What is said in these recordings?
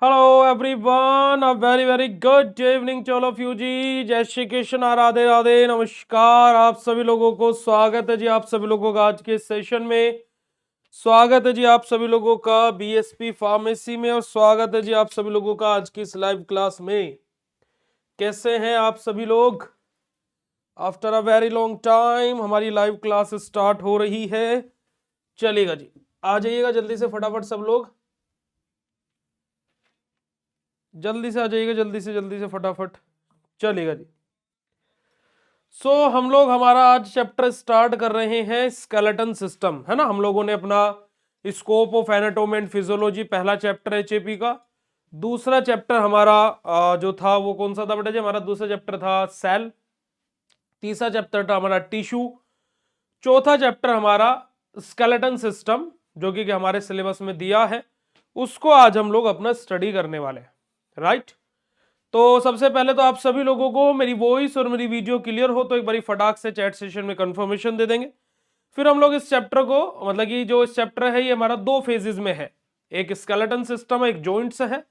Hello everyone, a very very good evening to all of you ji. जय श्री कृष्ण, राधे राधे, नमस्कार। आप सभी लोगों को स्वागत है जी, आप सभी लोगों का आज के सेशन में। स्वागत है जी आप सभी लोगों का बीएसपी फार्मेसी में, और स्वागत है जी आप सभी लोगों का आज की इस लाइव क्लास में। कैसे हैं आप सभी लोग? After a very long time हमारी लाइव क्लास स्टार्ट हो रही है। चलेगा जी, आ जाइएगा जल्दी से फटाफट सब लोग, जल्दी से आ जाइएगा, जल्दी से फटाफट। चलेगा जी। हम लोग हमारा आज चैप्टर स्टार्ट कर रहे हैं स्केलेटन सिस्टम, है ना। हम लोगों ने अपना scope of anatomy and physiology पहला चैप्टर एचएपी का। दूसरा चैप्टर हमारा जो था वो कौन सा था बेटा जी? हमारा दूसरा चैप्टर था सेल। तीसरा चैप्टर था हमारा टिश्यू। चौथा चैप्टर हमारा स्केलेटन सिस्टम, जो कि हमारे सिलेबस में दिया है, उसको आज हम लोग अपना स्टडी करने वाले हैं, राइट। तो सबसे पहले तो आप सभी लोगों को मेरी वॉइस और मेरी वीडियो क्लियर हो तो एक बारी फटाक से चैट सेशन में कंफर्मेशन दे देंगे। फिर हम लोग इस चैप्टर को, मतलब कि जो इस चैप्टर है ये हमारा दो फेजेस में है, एक स्केलेटन सिस्टम है, एक जॉइंट्स है।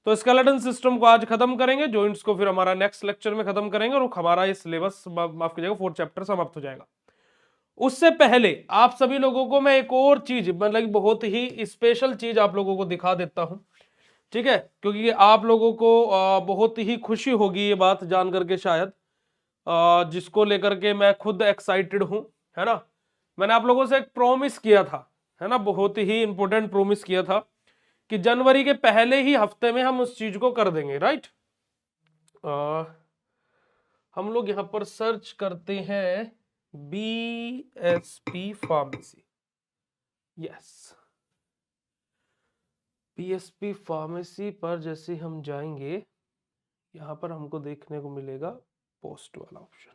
तो स्केलेटन सिस्टम को आज खत्म करेंगे, जॉइंट्स को फिर हमारा नेक्स्ट लेक्चर में खत्म करेंगे, और हमारा ये सिलेबस माफ कीजिएगा फोर्थ चैप्टर समाप्त हो जाएगा। उससे पहले आप सभी लोगों को मैं एक और चीज, मतलब बहुत ही स्पेशल चीज आप लोगों को दिखा देता हूं, ठीक है, क्योंकि आप लोगों को बहुत ही खुशी होगी ये बात जान करके शायद, जिसको लेकर के मैं खुद एक्साइटेड हूं, है ना। मैंने आप लोगों से एक प्रॉमिस किया था, है ना, बहुत ही इंपॉर्टेंट प्रॉमिस किया था कि जनवरी के पहले ही हफ्ते में हम उस चीज को कर देंगे, राइट। हम लोग यहां पर सर्च करते हैं BSP pharmacy, yes. BSP pharmacy पर जैसे हम जाएंगे, यहां पर हमको देखने को मिलेगा पोस्ट वाला ऑप्शन,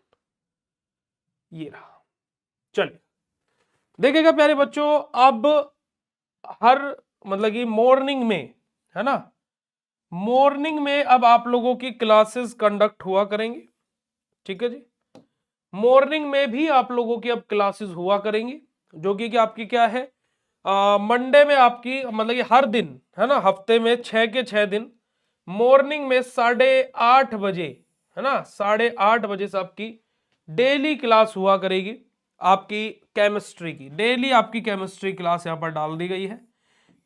ये रहा। चलिए देखिएगा प्यारे बच्चों, अब हर, मतलब कि मॉर्निंग में, है ना, मॉर्निंग में अब आप लोगों की क्लासेस कंडक्ट हुआ करेंगी, ठीक है जी। मॉर्निंग में भी आप लोगों की अब क्लासेस हुआ करेंगी, जो कि आपकी क्या है, मंडे में आपकी, मतलब कि हर दिन, है ना, हफ्ते में 6 के 6 दिन मॉर्निंग में 8:30 बजे, है ना, 8:30 बजे से आपकी डेली क्लास हुआ करेगी। आपकी केमिस्ट्री की डेली आपकी केमिस्ट्री क्लास यहाँ पर डाल दी गई है,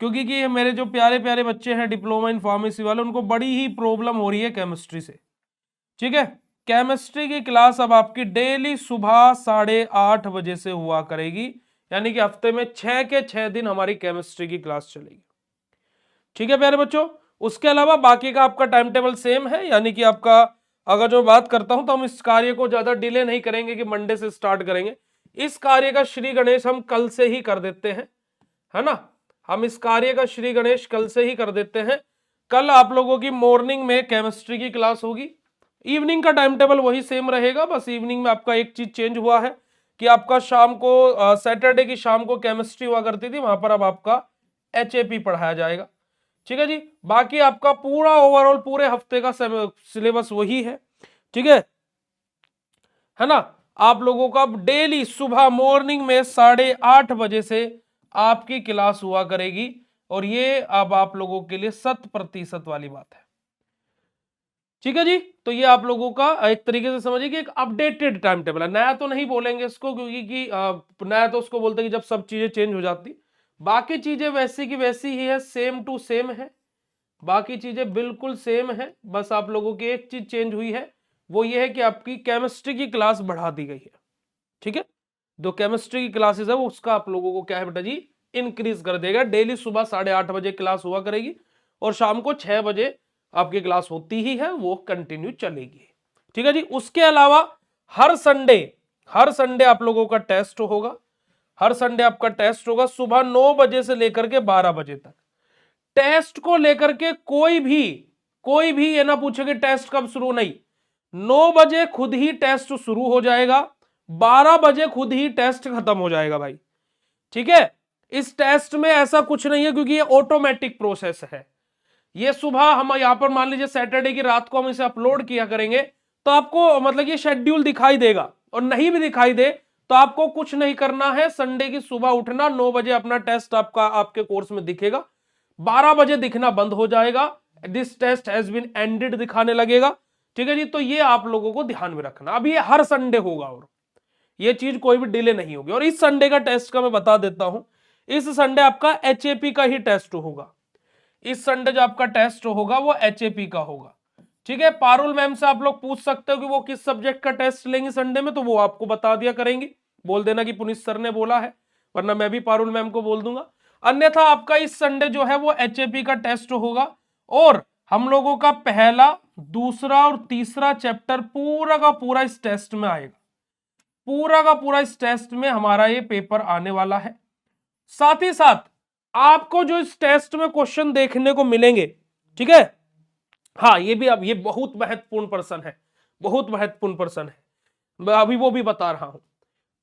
क्योंकि कि मेरे जो प्यारे प्यारे बच्चे हैं डिप्लोमा इन फार्मेसी वाले, उनको बड़ी ही प्रॉब्लम हो रही है केमिस्ट्री से, ठीक है। केमिस्ट्री की क्लास अब आपकी डेली सुबह 8:30 बजे से हुआ करेगी, यानी कि हफ्ते में 6 के 6 दिन हमारी केमिस्ट्री की क्लास चलेगी, ठीक है प्यारे बच्चों। उसके अलावा बाकी का आपका टाइम टेबल सेम है, यानी कि आपका, अगर जो बात करता हूं तो हम इस कार्य को ज्यादा डिले नहीं करेंगे कि मंडे से स्टार्ट करेंगे। इस कार्य का श्री गणेश हम कल से ही कर देते हैं, है ना। हम इस कार्य का श्री गणेश कल से ही कर देते हैं। कल आप लोगों की मॉर्निंग में केमिस्ट्री की क्लास होगी, इवनिंग का टाइम टेबल वही सेम रहेगा, बस इवनिंग में आपका एक चीज चेंज हुआ है कि आपका शाम को, सैटरडे की शाम को केमिस्ट्री हुआ करती थी, वहां पर अब आपका एचएपी पढ़ाया जाएगा, ठीक है जी। बाकी आपका पूरा ओवरऑल पूरे हफ्ते का सिलेबस वही है, ठीक है ना। आप लोगों का डेली सुबह मॉर्निंग में 8:30 बजे से आपकी क्लास हुआ करेगी, और ये अब आप लोगों के लिए 100% वाली बात है, ठीक है जी। तो ये आप लोगों का एक तरीके से समझिए कि एक अपडेटेड टाइम टेबल है, नया तो नहीं बोलेंगे इसको, क्योंकि नया तो उसको बोलते हैं कि जब सब चीजें चेंज हो जाती। बाकी चीजें वैसी की वैसी ही है, सेम टू सेम है, बाकी चीजें बिल्कुल सेम है। बस आप लोगों की एक चीज चेंज हुई है, वो ये है कि आपकी केमिस्ट्री की क्लास बढ़ा दी गई है, ठीक है। जो केमिस्ट्री की क्लासेस है वो उसका आप लोगों को क्या है बेटा जी, इंक्रीज कर देगा। डेली सुबह 8:30 बजे क्लास हुआ करेगी, और शाम को 6 बजे आपकी क्लास होती ही है, वो कंटिन्यू चलेगी, ठीक है जी। उसके अलावा हर संडे, हर संडे आप लोगों का टेस्ट होगा, हर संडे आपका टेस्ट होगा सुबह 9 बजे से लेकर के 12 बजे तक। टेस्ट को लेकर के कोई भी ये ना पूछे कि टेस्ट कब शुरू, नहीं, 9 बजे खुद ही टेस्ट शुरू हो जाएगा, 12 बजे खुद ही टेस्ट खत्म हो जाएगा भाई, ठीक है। इस टेस्ट में ऐसा कुछ नहीं है, क्योंकि ये ऑटोमेटिक प्रोसेस है। ये सुबह हम यहां पर मान लीजिए सैटरडे की रात को हम इसे अपलोड किया करेंगे, तो आपको मतलब ये शेड्यूल दिखाई देगा, और नहीं भी दिखाई दे तो आपको कुछ नहीं करना है, संडे की सुबह उठना, 9 बजे अपना टेस्ट आपका आपके कोर्स में दिखेगा, 12 बजे दिखना बंद हो जाएगा, this test has been ended दिखाने लगेगा। ठीक है जी, तो ये आप लोगों को ध्यान में रखना। अब ये हर संडे होगा और ये चीज कोई भी डिले नहीं होगी। और इस संडे का टेस्ट का मैं बता देता हूं, इस संडे आपका एचएपी का ही टेस्ट होगा। इस संडे जो आपका टेस्ट होगा वो एचएपी का होगा। ठीक है, पारुल मैम से आप लोग पूछ सकते हो कि वो किस सब्जेक्ट का टेस्ट लेंगे संडे में, तो वो आपको बता दिया करेंगी। बोल देना कि पुनीत सर ने बोला है, वरना मैं भी पारुल मैम को बोल दूंगा। अन्यथा आपका इस संडे जो है वो एचएपी का टेस्ट होगा और हम लोगों का पहला, दूसरा और तीसरा चैप्टर पूरा का पूरा इस टेस्ट में आएगा। पूरा का पूरा इस टेस्ट में हमारा ये पेपर आने वाला है। साथ ही साथ आपको जो इस टेस्ट में क्वेश्चन देखने को मिलेंगे, ठीक है, हाँ ये भी, अब ये बहुत महत्वपूर्ण प्रश्न है, बहुत महत्वपूर्ण प्रश्न है, मैं अभी वो भी बता रहा हूं।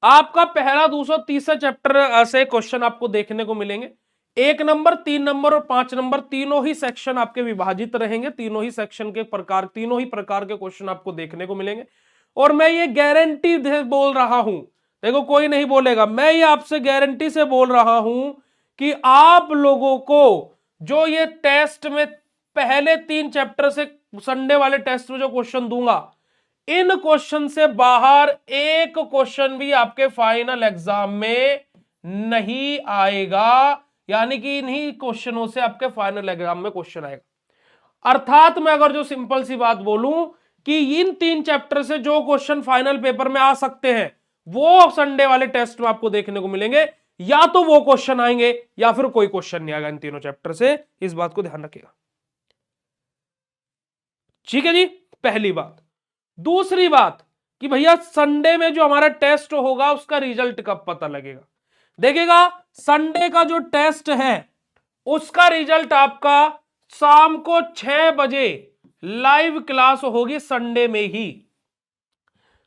आपका पहला, दूसरा, तीसरा चैप्टर से क्वेश्चन आपको देखने को मिलेंगे। 1 नंबर, 3 नंबर और 5 नंबर तीनों ही सेक्शन आपके विभाजित रहेंगे। तीनों ही सेक्शन के प्रकार, तीनों ही प्रकार के क्वेश्चन आपको देखने को मिलेंगे। और मैं ये गारंटी बोल रहा हूं, देखो कोई नहीं बोलेगा, मैं ये आपसे गारंटी से बोल रहा हूं कि आप लोगों को जो ये टेस्ट में पहले 3 चैप्टर से संडे वाले टेस्ट में जो क्वेश्चन दूंगा, इन क्वेश्चन से बाहर एक क्वेश्चन भी आपके फाइनल एग्जाम में नहीं आएगा। यानी कि इन्हीं क्वेश्चनों से आपके फाइनल एग्जाम में क्वेश्चन आएगा। अर्थात मैं अगर जो सिंपल सी बात बोलूं कि इन 3 चैप्टर से जो क्वेश्चन फाइनल पेपर में आ सकते हैं वो संडे वाले टेस्ट में आपको देखने को मिलेंगे। या तो वो क्वेश्चन आएंगे या फिर कोई क्वेश्चन नहीं आएगा इन तीनों चैप्टर से। इस बात को ध्यान रखिएगा, ठीक है जी, पहली बात। दूसरी बात कि भैया संडे में जो हमारा टेस्ट होगा उसका रिजल्ट कब पता लगेगा? देखिएगा, संडे का जो टेस्ट है उसका रिजल्ट आपका शाम को 6 बजे लाइव क्लास होगी। संडे में ही,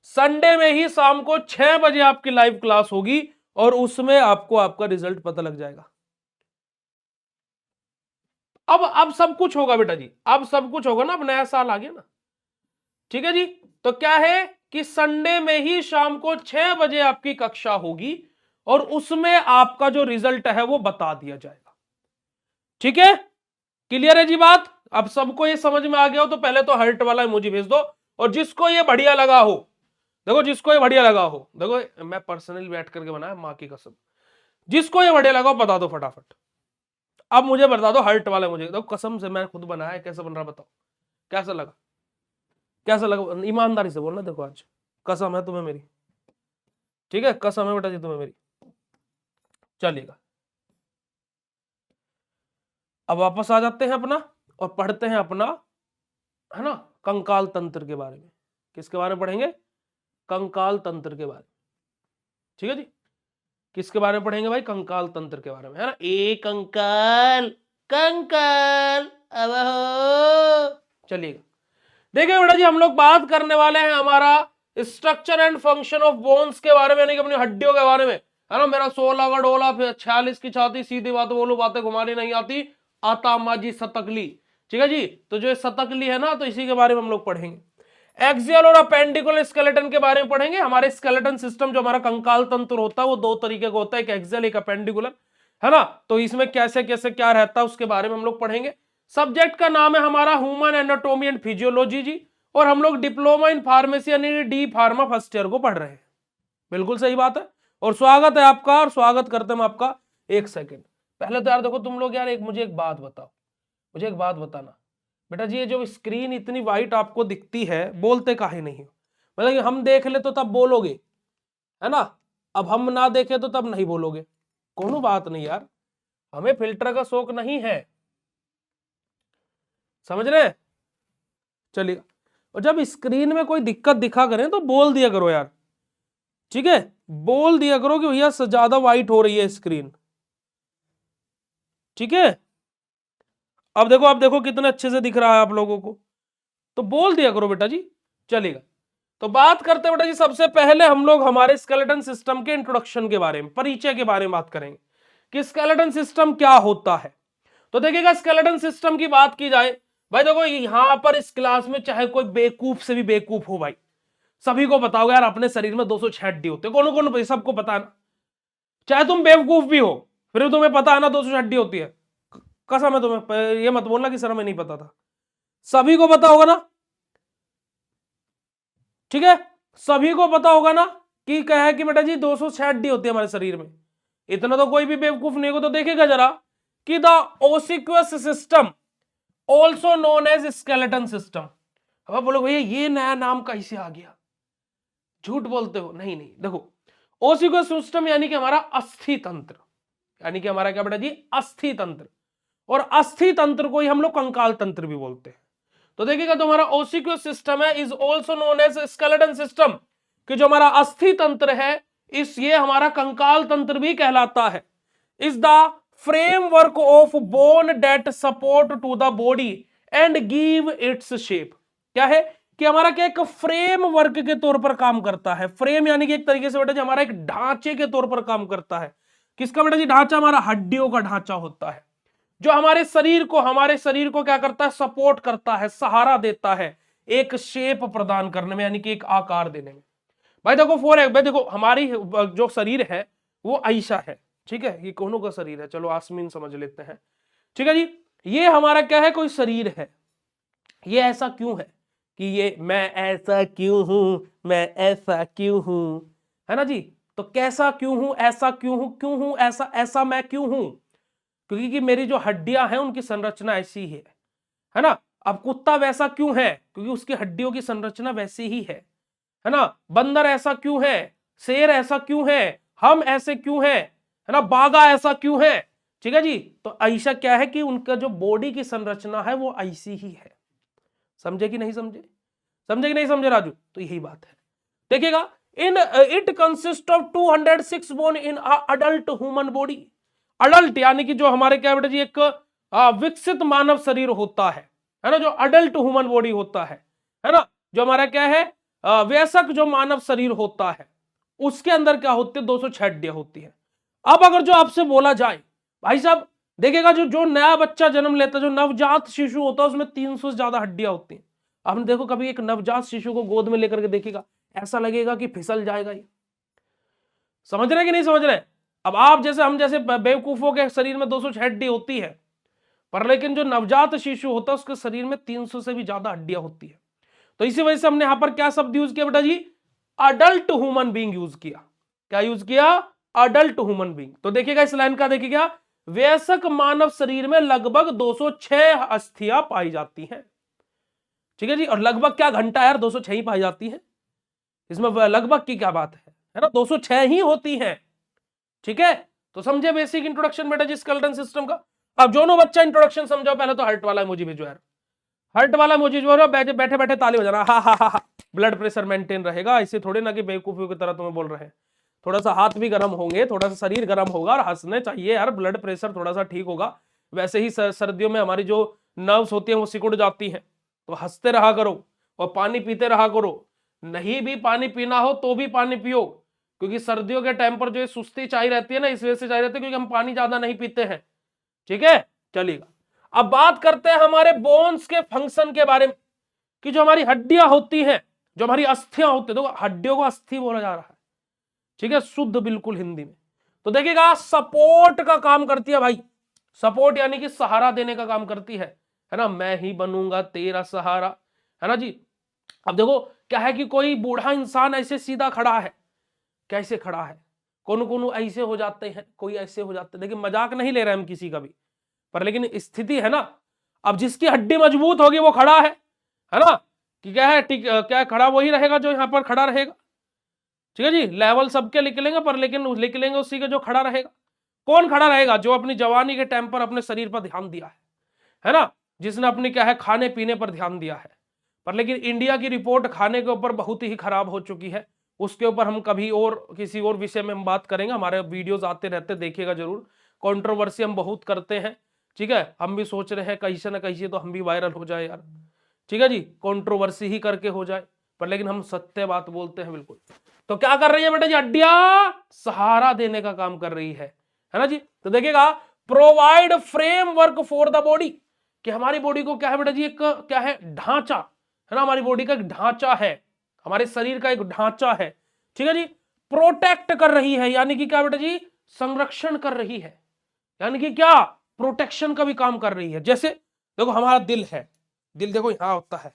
संडे में ही शाम को 6 बजे आपकी लाइव क्लास होगी और उसमें आपको आपका रिजल्ट पता लग जाएगा। अब सब कुछ होगा बेटा जी, अब सब कुछ होगा ना, अब नया साल आ गया ना। ठीक है जी, तो क्या है कि संडे में ही शाम को 6 बजे आपकी कक्षा होगी और उसमें आपका जो रिजल्ट है वो बता दिया जाएगा। ठीक है, क्लियर है जी बात? अब सबको ये समझ में आ गया हो तो पहले तो हार्ट वाला इमोजी भेज दो। और जिसको ये बढ़िया लगा हो, देखो जिसको ये बढ़िया लगा हो, देखो मैं पर्सनली बैठ करके बनाया, मां की कसम, जिसको ये बढ़िया लगा हो बता दो फटाफट। अब मुझे बता दो हार्ट वाला मुझे, देखो कसम से मैं खुद बनाया है, कैसे बन रहा बताओ, कैसा लगा, कैसा लगा, ईमानदारी से बोलना। देखो आज कसम है तुम्हें मेरी, ठीक है, कसम है बेटा जी तुम्हें मेरी। चलिएगा, अब वापस आ जाते हैं अपना और पढ़ते हैं अपना, है ना, कंकाल तंत्र के बारे में। किसके बारे में पढ़ेंगे? कंकाल तंत्र के बारे में। ठीक है जी, किसके बारे में पढ़ेंगे भाई? कंकाल तंत्र के बारे में, है ना। ए कंकाल, कंकाल अब हो। चलिएगा, देखिए बेटा जी, हम लोग बात करने वाले हैं हमारा structure and function of bones के बारे में, यानी कि अपनी हड्डियों के बारे में, है ना। मेरा 16 का डोला, फिर 46 की छाती, सीधी बात बोलो, बातें घुमानी नहीं आती, आता अम्मा जी सतकली। ठीक है जी, तो जो सतकली है ना, तो इसी के बारे में हम लोग पढ़ेंगे। एक्सियल और अपेंडिकुलर स्केलेटन के बारे में पढ़ेंगे। हमारे स्केलेटन सिस्टम जो हमारा कंकाल तंत्र होता है वो 2 तरीके का होता है, एक एक्सियल एक अपेंडिकुलर, है ना। तो इसमें कैसे कैसे क्या रहता है उसके बारे में हम लोग पढ़ेंगे। सब्जेक्ट का नाम है हमारा ह्यूमन एनाटॉमी एंड फिजियोलॉजी जी, और हम लोग डिप्लोमा इन फार्मेसी यानी डी फार्मा फर्स्ट ईयर को पढ़ रहे हैं। बिल्कुल सही बात है, और स्वागत है आपका, और स्वागत करते हैं आपका। एक सेकेंड पहले तो यार देखो तुम लोग यार, मुझे एक बात बताओ, मुझे एक बात बताना बेटा जी, ये जो स्क्रीन इतनी वाइट आपको दिखती है, बोलते काहे नहीं हो? मतलब कि हम देख ले तो तब बोलोगे, है ना, अब हम ना देखे तो तब नहीं बोलोगे। कोनो बात नहीं यार, हमें फिल्टर का शौक नहीं है, समझ रहे? चलिए, और जब स्क्रीन में कोई दिक्कत दिखा करें तो बोल दिया करो यार, ठीक है, बोल दिया करो कि भैया ज्यादा वाइट हो रही है स्क्रीन। ठीक है, अब देखो कितने अच्छे से दिख रहा है आप लोगों को, तो बोल दिया करो बेटा जी। चलेगा, तो बात करते बेटा जी, सबसे पहले हम लोग हमारे स्केलेटन सिस्टम के इंट्रोडक्शन के बारे में, परिचय के बारे में बात करेंगे कि स्केलेटन सिस्टम क्या होता है। तो देखिएगा, स्केलेटन सिस्टम की बात की जाए भाई, देखो यहां पर इस क्लास में चाहे कोई बेवकूफ से भी बेवकूफ हो भाई, सभी को बताओगे यार अपने शरीर में 206 हड्डी होते हैं, कौन कौन, सबको पता है ना। चाहे तुम बेवकूफ भी हो फिर तुम्हें पता है ना 206 हड्डी होती है। कसम है तुम्हें, ये मत बोलना कि सर हमें नहीं पता था, सभी को पता होगा ना, ठीक है, सभी को पता होगा ना कि क्या है कि बेटा जी 206 हड्डी होती है हमारे शरीर में। इतना तो कोई भी बेवकूफ नहीं हो तो देखेगा जरा कि द ओसिक्वस system also known as skeleton system. अब बोलो भैया ये नया नाम कैसे आ गया, झूठ बोलते हो। नहीं नहीं, देखो ओसिक्वस सिस्टम यानी कि हमारा अस्थि तंत्र, यानी कि हमारा क्या बेटा जी अस्थि तंत्र, और अस्थि तंत्र को ही हम लोग कंकाल तंत्र भी बोलते हैं। तो देखिएगा तुम्हारा ओसिक्वस सिस्टम है is also known as skeleton system, कि जो हमारा अस्थि तंत्र है इस ये हमारा कंकाल तंत्र भी कहलाता है। Is the framework of bone that support to the body and give its shape. क्या है कि हमारा क्या एक फ्रेम वर्क के तौर पर काम करता है। फ्रेम यानी कि एक तरीके से बेटा जी हमारा एक ढांचे के तौर पर काम करता है। किसका बेटा जी ढांचा, हमारा हड्डियों का ढांचा होता है, जो हमारे शरीर को क्या करता है, सपोर्ट करता है, सहारा देता है, एक शेप प्रदान करने में, यानी कि एक आकार देने में। भाई देखो भाई देखो हमारी जो शरीर है वो ऐसा है, ठीक है, ये कौनों का शरीर है, चलो आसमीन समझ लेते हैं, ठीक है जी। ये हमारा क्या है, कोई शरीर है, ये ऐसा क्यों है कि ये मैं ऐसा क्यों हूं, मैं ऐसा क्यों हूं, है ना जी। तो कैसा क्यों हूं, ऐसा क्यों हूं, ऐसा मैं क्यों हूं, क्योंकि कि मेरी जो हड्डियां हैं उनकी संरचना ऐसी है ना। अब कुत्ता वैसा क्यों है, क्योंकि उसकी हड्डियों की संरचना वैसी ही है ना। बंदर ऐसा क्यों है, शेर ऐसा क्यों है, हम ऐसे क्यों है ना, बाघा ऐसा क्यों है, ठीक है जी। तो ऐसा क्या है कि उनका जो बॉडी की संरचना है वो ऐसी ही है। समझे कि नहीं समझे, समझे कि नहीं समझे राजू। तो यही बात है, देखिएगा in it consist of 206 bone in adult human body. Adult यानी कि जो हमारे क्या बेटा जी एक विकसित मानव शरीर होता है ना, जो अडल्ट ह्यूमन बॉडी होता है ना, जो हमारा क्या है वयस्क जो मानव शरीर होता है उसके अंदर क्या होती है, 206 हड्डियां होती है। अब अगर जो आपसे बोला जाए भाई साहब, देखिएगा जो जो नया बच्चा जन्म लेता है, जो नवजात शिशु होता है, उसमें 300 से ज्यादा हड्डियां होती हैं। आपने देखो कभी एक नवजात शिशु को गोद में लेकर के देखिएगा, ऐसा लगेगा कि फिसल जाएगा ये। समझ रहे कि नहीं समझ रहे। अब आप जैसे हम जैसे बेवकूफों के शरीर में 206 हड्डी होती है, पर लेकिन जो नवजात शिशु होता है उसके शरीर में 300 से भी ज्यादा हड्डियां होती है। तो इसी वजह से हमने यहां पर क्या शब्द यूज किया बेटा जी, अडल्ट ह्यूमन बीइंग यूज किया। क्या यूज किया, अडल्ट ह्यूमन बीइंग। तो देखिएगा इस लाइन का देखिएगा, वयस्क मानव शरीर में लगभग 206 अस्थियां पाई जाती हैं, ठीक है जी। और लगभग क्या घंटा यार, 206 ही पाई जाती है, इसमें लगभग की क्या बात है ना, 206 ही होती हैं, ठीक है। तो समझे बेसिक इंट्रोडक्शन बेटा जी स्केलेटन सिस्टम का। अब दोनों बच्चा इंट्रोडक्शन समझाओ, पहले तो हार्ट वाला इमोजी भेजो यार, हार्ट वाला इमोजी जो है बैठे बैठे बैठे ताली बजाना, हा हा हा हा। ब्लड प्रेशर मेंटेन रहेगा, ऐसे थोड़े ना कि बेवकूफियों की तरह तुम्हें बोल रहे हैं। थोड़ा सा हाथ भी गर्म होंगे, थोड़ा सा शरीर गर्म होगा, और हंसने चाहिए यार, ब्लड प्रेशर थोड़ा सा ठीक होगा। वैसे ही सर्दियों में हमारी जो नर्व्स होती हैं वो सिकुड़ जाती हैं, तो हंसते रहा करो और पानी पीते रहा करो। नहीं भी पानी पीना हो तो भी पानी पियो, क्योंकि सर्दियों के टाइम पर जो सुस्ती चाहिए रहती है ना, इस वजह से चाहिए रहती है क्योंकि हम पानी ज्यादा नहीं पीते हैं, ठीक है। चलिएगा अब बात करते हैं हमारे बोन्स के फंक्शन के बारे में, कि जो हमारी हड्डियां होती हैं, जो हमारी अस्थियां होती है, तो हड्डियों को अस्थि बोला जा रहा है, ठीक है, शुद्ध बिल्कुल हिंदी में। तो देखिएगा सपोर्ट का काम करती है भाई, सपोर्ट यानी कि सहारा देने का काम करती है ना, मैं ही बनूंगा तेरा सहारा, है ना जी। अब देखो क्या है कि कोई बूढ़ा इंसान ऐसे सीधा खड़ा है, कैसे खड़ा है, कौन ऐसे हो जाते हैं, कोई ऐसे हो जाते हैं, लेकिन मजाक नहीं ले रहे हम किसी का भी, पर लेकिन स्थिति है ना। अब जिसकी हड्डी मजबूत होगी वो खड़ा है ना, कि क्या है ठीक, क्या खड़ा वही रहेगा जो यहां पर खड़ा रहेगा, ठीक है जी। लेवल सबके लिख लेंगे, पर लेकिन लिख लेंगे उसी का जो खड़ा रहेगा। कौन खड़ा रहेगा, जो अपनी जवानी के टाइम पर अपने शरीर पर ध्यान दिया है ना, जिसने अपनी क्या है खाने पीने पर ध्यान दिया है। पर लेकिन इंडिया की रिपोर्ट खाने के ऊपर बहुत ही खराब हो चुकी है, उसके ऊपर हम कभी और किसी और विषय में हम बात करेंगे, हमारे वीडियोस आते रहते, देखिएगा जरूर। कंट्रोवर्सी हम बहुत करते हैं, ठीक है, हम भी सोच रहे हैं कैसे ना कैसे तो हम भी वायरल हो जाए यार, ठीक है जी, कंट्रोवर्सी ही करके हो जाए, पर लेकिन हम सत्य बात बोलते हैं बिल्कुल। तो क्या कर रही है बेटा जी, हड्डियां सहारा देने का काम कर रही है ना जी। तो देखिएगा provide framework for the body, कि हमारी बॉडी को क्या है बेटा जी, एक क्या है ढांचा है ना, हमारी बॉडी का एक ढांचा है, हमारे शरीर का एक ढांचा है, ठीक है जी। प्रोटेक्ट कर रही है, यानी कि क्या बेटा जी, संरक्षण कर रही है, यानी कि क्या प्रोटेक्शन का भी काम कर रही है। जैसे देखो हमारा दिल है, दिल देखो यहाँ होता है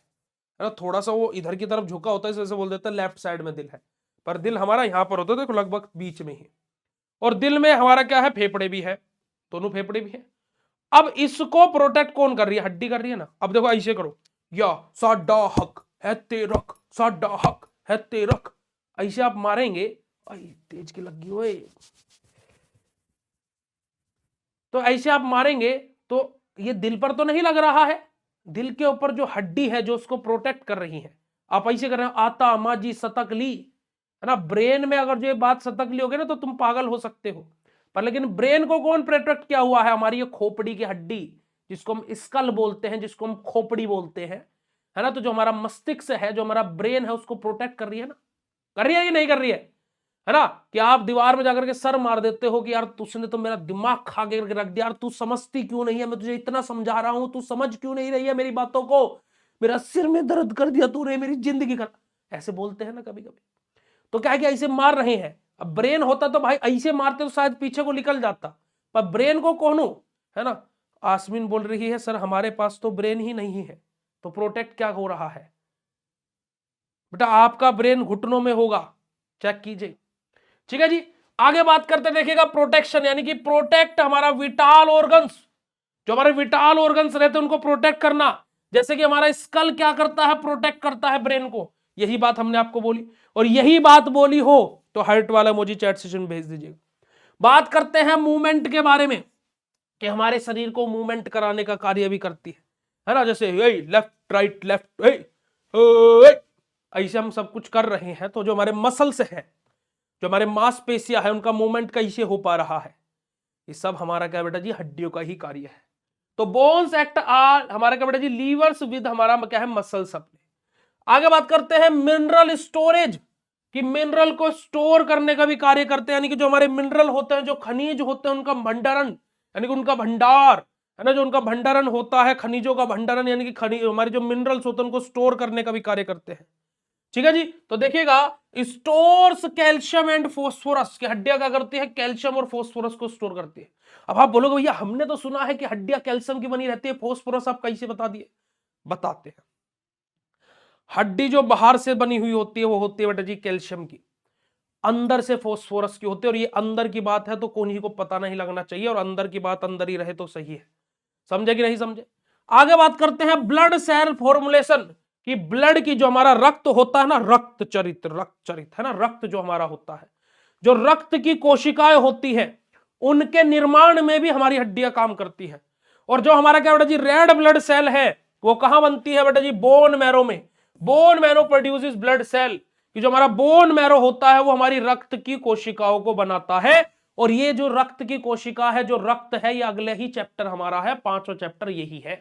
ना, थोड़ा सा वो इधर की तरफ झुका होता है, इस वजह से बोल देते हैं लेफ्ट साइड में दिल है, पर दिल हमारा यहाँ पर होता है, देखो लगभग बीच में ही। और दिल में हमारा क्या है, फेफड़े भी है, दोनों फेफड़े भी है। अब इसको प्रोटेक्ट कौन कर रही है, हड्डी कर रही है ना। अब देखो ऐसे करो, या साडा हक है तेरक, साडा हक है तेरक, ऐसे आप मारेंगे, तेज की लगी हुई, तो ऐसे आप मारेंगे तो ये दिल पर तो नहीं लग रहा है, दिल के ऊपर जो हड्डी है जो उसको प्रोटेक्ट कर रही है। आप ऐसे कर रहे हो, आता माजी सतक ली, है ना। ब्रेन में अगर जो ये बात सतक ली होगी ना तो तुम पागल हो सकते हो, पर लेकिन ब्रेन को कौन प्रोटेक्ट किया हुआ है, हमारी ये खोपड़ी की हड्डी, जिसको हम स्कल बोलते हैं, जिसको हम खोपड़ी बोलते हैं, है ना। तो जो हमारा मस्तिष्क है, जो हमारा ब्रेन है, उसको प्रोटेक्ट कर रही है ना, कर रही है कि नहीं कर रही है ना। कि आप दीवार में जाकर के सर मार देते हो कि यार तुझने तो मेरा दिमाग खा के रख दिया, यार तू समझती क्यों नहीं है, मैं तुझे इतना समझा रहा हूं, तू समझ क्यों नहीं रही है मेरी बातों को, मेरा सिर में दर्द कर दिया तूने, मेरी जिंदगी कर, ऐसे बोलते हैं ना कभी कभी। तो क्या है कि ऐसे मार रहे हैं। अब ब्रेन होता तो भाई ऐसे मारते तो शायद पीछे को निकल जाता, पर ब्रेन को कौन हो, है ना। आसमीन बोल रही है सर हमारे पास तो ब्रेन ही नहीं है, तो प्रोटेक्ट क्या हो रहा है बेटा, आपका ब्रेन घुटनों में होगा, चेक कीजिए। ठीक है जी, आगे बात करते देखिएगा प्रोटेक्शन, यानी कि प्रोटेक्ट हमारा विटाल ऑर्गन्स, जो हमारे विटाल ऑर्गन्स रहते हैं उनको प्रोटेक्ट करना। जैसे कि हमारा स्कल क्या करता है, प्रोटेक्ट करता है ब्रेन को, यही बात हमने आपको बोली। और यही बात बोली हो तो हार्ट वाला इमोजी चैट सेशन भेज दीजिएगा। बात करते हैं मूवमेंट के बारे में, कि हमारे शरीर को मूवमेंट कराने का कार्य भी करती है ना। जैसे लेफ्ट राइट लेफ्ट, ऐसे हम सब कुछ कर रहे हैं, तो जो हमारे मसल्स है, जो हमारे मांसपेशियां है, उनका मूवमेंट कैसे हो पा रहा है, ये सब हमारा क्या बेटा जी, हड्डियों का ही कार्य है। तो बोन्स एक्ट आर हमारा क्या बेटा जी, लीवर्स विद हमारा क्या है, मसल्स अपने। आगे बात करते हैं मिनरल स्टोरेज, कि मिनरल को स्टोर करने का भी कार्य करते हैं, यानी कि जो हमारे मिनरल होते हैं, जो खनिज होते हैं, उनका भंडारण, यानी कि उनका भंडार, है ना, जो उनका भंडारण होता है, खनिजों का भंडारण, यानी कि खनिज हमारे जो मिनरल्स होते हैं उनको स्टोर करने का भी कार्य करते हैं। ठीक है जी, तो देखिएगा स्टोर्स कैल्शियम एंड फोस्फोरस, की हड्डियां क्या करती है, कैल्शियम और फोस्फोरस को स्टोर करती है। अब आप बोलोगे भैया हमने तो सुना है कि हड्डियां कैल्शियम की बनी रहती है, फोस्फोरस आप कैसे बता दिए, बताते हैं। हड्डी जो बाहर से बनी हुई होती है वो होती है बेटा जी कैल्शियम की, अंदर से फोस्फोरस की होती है। और ये अंदर की बात है तो कोई को पता नहीं लगना चाहिए, और अंदर की बात अंदर ही रहे तो सही है, समझे कि नहीं समझे। आगे बात करते हैं ब्लड सेल फॉर्मुलेशन, कि ब्लड की जो हमारा रक्त होता है ना, रक्त चरित है ना, रक्त जो हमारा होता है, जो रक्त की कोशिकाएं होती है, उनके निर्माण में भी हमारी हड्डियां काम करती है। और जो हमारा क्या बेटा जी रेड ब्लड सेल है, वो कहां बनती है बेटा जी, बोन मैरो में। Bone marrow produces blood cell, कि जो हमारा बोन मैरो होता है वो हमारी रक्त की कोशिकाओं को बनाता है। और ये जो रक्त की कोशिका है, जो रक्त है, ये अगले ही चैप्टर हमारा है, 5वां चैप्टर यही है,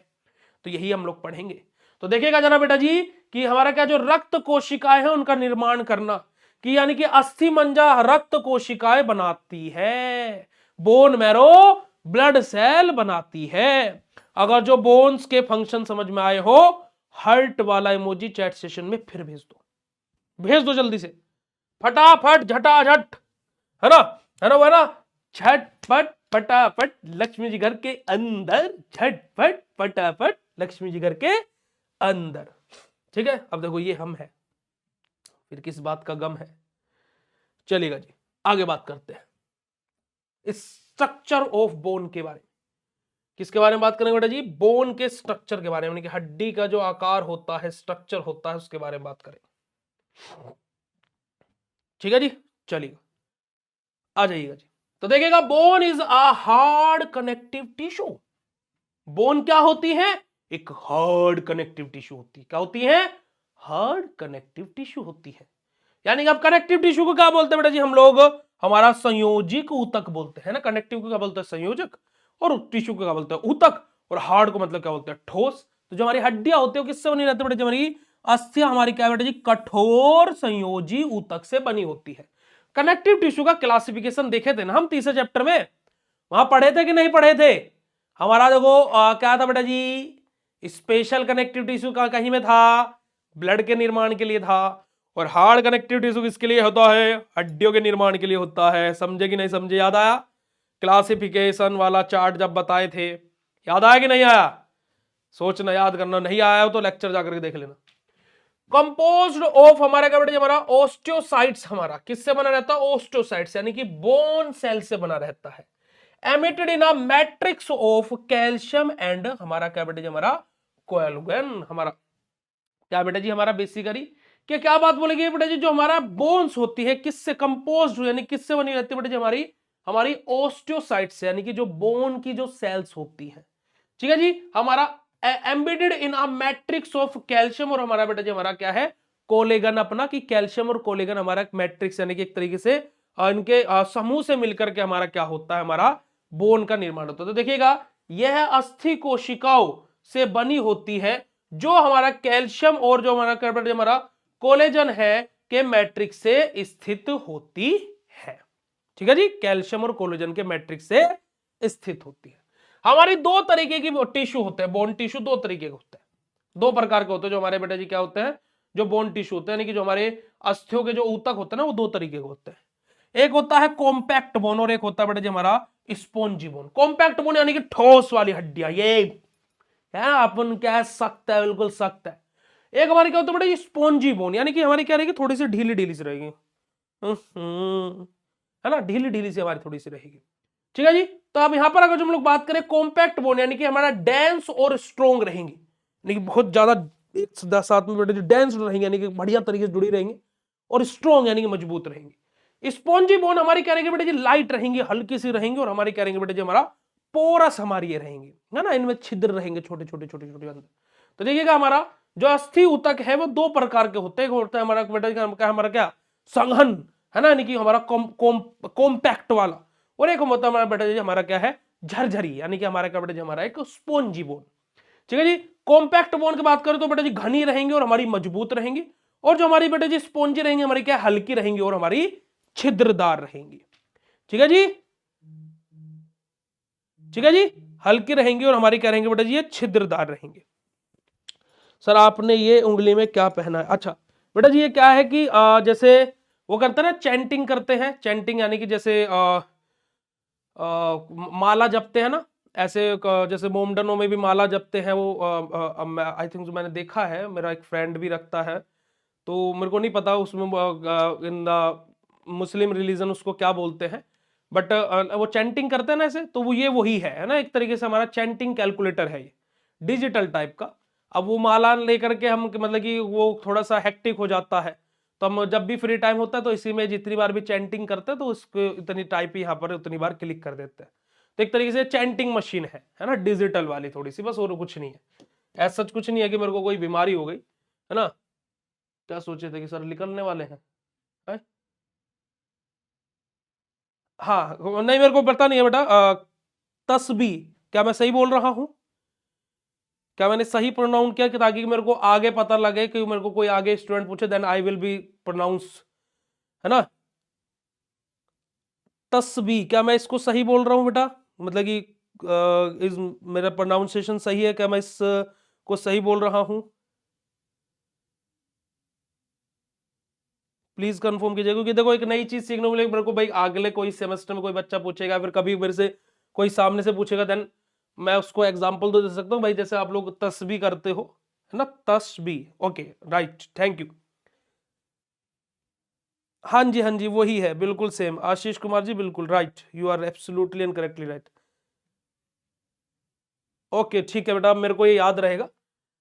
तो यही हम लोग पढ़ेंगे। तो देखिएगा जरा बेटा जी कि हमारा क्या जो रक्त कोशिकाएं हैं उनका निर्माण करना, कि यानी कि अस्थि मंजा रक्त कोशिकाएं बनाती है, बोन मैरो ब्लड सेल बनाती है। अगर जो बोन्स के फंक्शन समझ में आए हो, हार्ट वाला इमोजी चैट सेशन में फिर भेज दो, भेज दो जल्दी से, फटाफट झटाझट, है ना, है ना, वो है ना, झटपट फटाफट लक्ष्मी जी घर के अंदर, झटपट फटाफट लक्ष्मी जी घर के अंदर। ठीक है, अब देखो ये हम है, फिर किस बात का गम है। चलेगा जी, आगे बात करते हैं स्ट्रक्चर ऑफ बोन के बारे में। किसके बारे में बात करेंगे बेटा जी, बोन के स्ट्रक्चर के बारे में, यानी कि हड्डी का जो आकार होता है, स्ट्रक्चर होता है, उसके बारे में बात करेंगे। ठीक है जी, चलिए आ जाइएगा जी। तो देखिएगा bone is a hard connective tissue. Bone क्या होती है, एक हार्ड कनेक्टिव टिश्यू होती है। क्या होती है, हार्ड कनेक्टिव टिश्यू होती है। यानी कि अब कनेक्टिव टिश्यू को क्या बोलते हैं बेटा जी हम लोग, हमारा संयोजिक ऊतक बोलते हैं ना। कनेक्टिव को क्या बोलते हैं, संयोजक, और टिश्यू को क्या बोलते हैं, ऊतक, और हार्ड को मतलब क्या बोलते हैं, ठोस। तो जो हमारी हड्डियां होती है किससे बनी रहती है बेटा जी, हमारी अस्थियां हमारी क्या बेटा जी, कठोर संयोजी ऊतक से बनी होती है। कनेक्टिव टिश्यू का क्लासिफिकेशन देखे थे ना हम तीसरे चैप्टर में, वहां पढ़े थे कि नहीं पढ़े थे। हमारा देखो क्या था बेटा जी, स्पेशल कनेक्टिव टिश्यू का कहीं में था, ब्लड के निर्माण के लिए था, और हार्ड कनेक्टिव टिश्यू किसके लिए होता है, हड्डियों के निर्माण के लिए होता है। समझे कि नहीं समझे, याद आया क्लासिफिकेशन वाला चार्ट जब बताए थे, याद आया कि नहीं आया। सोचना, याद करना, नहीं आया हो तो लेक्चर जाकर के देख लेना। कंपोज्ड ऑफ हमारा क्या बेटा, हमारा ओस्टियोसाइट्स, हमारा किससे बना रहता है, ओस्टियोसाइट्स यानी कि बोन सेल से बना रहता है। Emitted in a matrix of calcium and हमारा क्या बेटा जी, हमारा कोलेजन, हमारा क्या बेटा जी, हमारा बेसिकली क्या बात बोलेगी बेटा जी, जो हमारा बोन्स होती है किससे कंपोज्ड यानी किससे बनी रहती है बेटा जी, हमारी हमारी ओस्टियोसाइट्स यानी कि जो बोन की जो सेल्स होती है, ठीक है जी, हमारा embedded in a matrix of calcium, और हमारा बेटा जी हमारा क्या है, कोलेगन अपना, कि कैल्शियम और कोलेगन हमारा मैट्रिक्स यानी कि एक तरीके से इनके समूह से मिलकर के हमारा क्या होता है, हमारा बोन का निर्माण होता है। तो देखिएगा यह अस्थि कोशिकाओं से बनी होती है, जो हमारा कैल्शियम और जो हमारा क्या बेटा जी, हमारा कोलेजन है के मैट्रिक्स से स्थित होती है। ठीक है जी, कैल्शियम और कोलेजन के मैट्रिक्स से स्थित होती है। हमारी दो तरीके की टिश्यू होते हैं, बोन टिश्यू दो तरीके के होते हैं, दो प्रकार के होते हैं जो हमारे बेटा जी क्या होते हैं, जो बोन टिश्यू होते हैं, यानी कि जो हमारे अस्थियों के जो ऊतक होते हैं ना, वो दो तरीके के होते हैं। एक होता है कॉम्पैक्ट बोन और एक होता है बेटा जी हमारा स्पॉन्जी बोन। कॉम्पैक्ट बोन यानी कि ठोस वाली हड्डियां, ये है अपन क्या है, सख्त है, बिल्कुल सख्त है। एक हमारी क्या होता है बेटा, स्पॉन्जी बोन यानी कि हमारी क्या रहेगी, थोड़ी सी ढीली ढीली सी रहेगी, है ना, ढीली ढीली सी हमारी थोड़ी सी रहेगी। ठीक है जी, तो अब यहां पर अगर जो हम लोग बात करें कॉम्पैक्ट बोन यानी कि हमारा डेंस और स्ट्रॉन्ग रहेंगी, यानी कि बहुत ज्यादा एक साथ में बेटे जो डेंस रहेंगे यानी कि बढ़िया तरीके से जुड़ी रहेंगी, और स्ट्रॉन्ग यानी कि मजबूत रहेंगी। स्पॉन्जी बोन हमारी क्या रहेंगे बेटे जी, लाइट रहेंगी, हल्की सी रहेंगी, और हमारी क्या रहेंगे बेटे जी, हमारा पोरस हमारी ये रहेंगी, है ना, इनमें छिद्र रहेंगे छोटे छोटे छोटे छोटे अंदर। तो देखिएगा हमारा जो अस्थि ऊतक है वो दो प्रकार के होते हैं, एक होता है हमारा बेटा क्या, हमारा क्या संघन, है ना, यानी कि हमारा कॉम्पैक्ट वाला, और एक होता है हमारा बेटा जी हमारा क्या है, झरझरी, यानी कि हमारा क्या बेटा जी, हमारा एक स्पॉन्जी बोन। ठीक है जी, कॉम्पैक्ट बोन की बात करें तो बेटा जी घनी रहेंगी और हमारी मजबूत रहेंगी, और जो हमारी बेटा जी स्पॉन्जी रहेंगी हमारी क्या हल्की रहेंगी और हमारी छिद्रदार रहेंगी। ठीक है जी, ठीक है जी, हल्की रहेंगी और हमारी क्या रहेंगे बेटा जी, ये छिद्रदार रहेंगे। सर आपने ये उंगली में क्या पहना है, अच्छा बेटा जी ये क्या है कि जैसे वो करते हैं ना, चैंटिंग करते हैं, चैंटिंग यानी कि जैसे माला जपते हैं ना, ऐसे जैसे मोमडनों में भी माला जपते हैं वो, आई थिंक मैंने देखा है, मेरा एक फ्रेंड भी रखता है, तो मेरे को नहीं पता उसमें इन द मुस्लिम रिलीजन उसको क्या बोलते हैं, बट वो चैंटिंग करते हैं ना ऐसे, तो वो ये वही है ना, एक तरीके से हमारा चैंटिंग कैलकुलेटर है ये, डिजिटल टाइप का। अब वो माला लेकर के हम मतलब कि वो थोड़ा सा हेक्टिक हो जाता है, तो हम जब भी फ्री टाइम होता है तो इसी में जितनी बार भी चैंटिंग करते हैं तो उसको इतनी टाइप यहाँ पर उतनी बार क्लिक कर देते हैं। तो एक तरीके से चैंटिंग मशीन है ना, डिजिटल वाली थोड़ी सी, बस और कुछ नहीं है, ऐसा सच कुछ नहीं है कि मेरे को कोई बीमारी हो गई, है ना। क्या सोचे थे कि सर निकलने वाले हैं? हाँ नहीं मेरे को पता नहीं है बेटा, तस्बी, क्या मैं सही बोल रहा हूं, क्या मैंने सही प्रोनाउंस किया, कि ताकि मेरे को आगे पता लगे, कि मेरे को कोई आगे स्टूडेंट पूछे then I will be pronounce, है ना। तस्बी, क्या मैं इसको सही बोल रहा हूं बेटा, मतलब कि इस मेरा प्रोनाउंसिएशन सही है, क्या मैं इस को सही बोल रहा हूं, प्लीज कंफर्म कीजिए, क्योंकि देखो एक नई चीज सीखने को मिलेगी मेरे को भाई, अगले कोई सेमेस्टर में कोई बच्चा पूछेगा, फिर कभी मेरे से कोई सामने से पूछेगा, देन मैं उसको एग्जांपल तो दे सकता हूँ भाई, जैसे आप लोग तस्बी करते हो, है ना, तस्बी, ओके राइट, थैंक यू। हाँ जी वही है, बिल्कुल सेम, आशीष कुमार जी बिल्कुल right, you are absolutely and correctly right. Okay ठीक है बेटा, अब मेरे को ये याद रहेगा।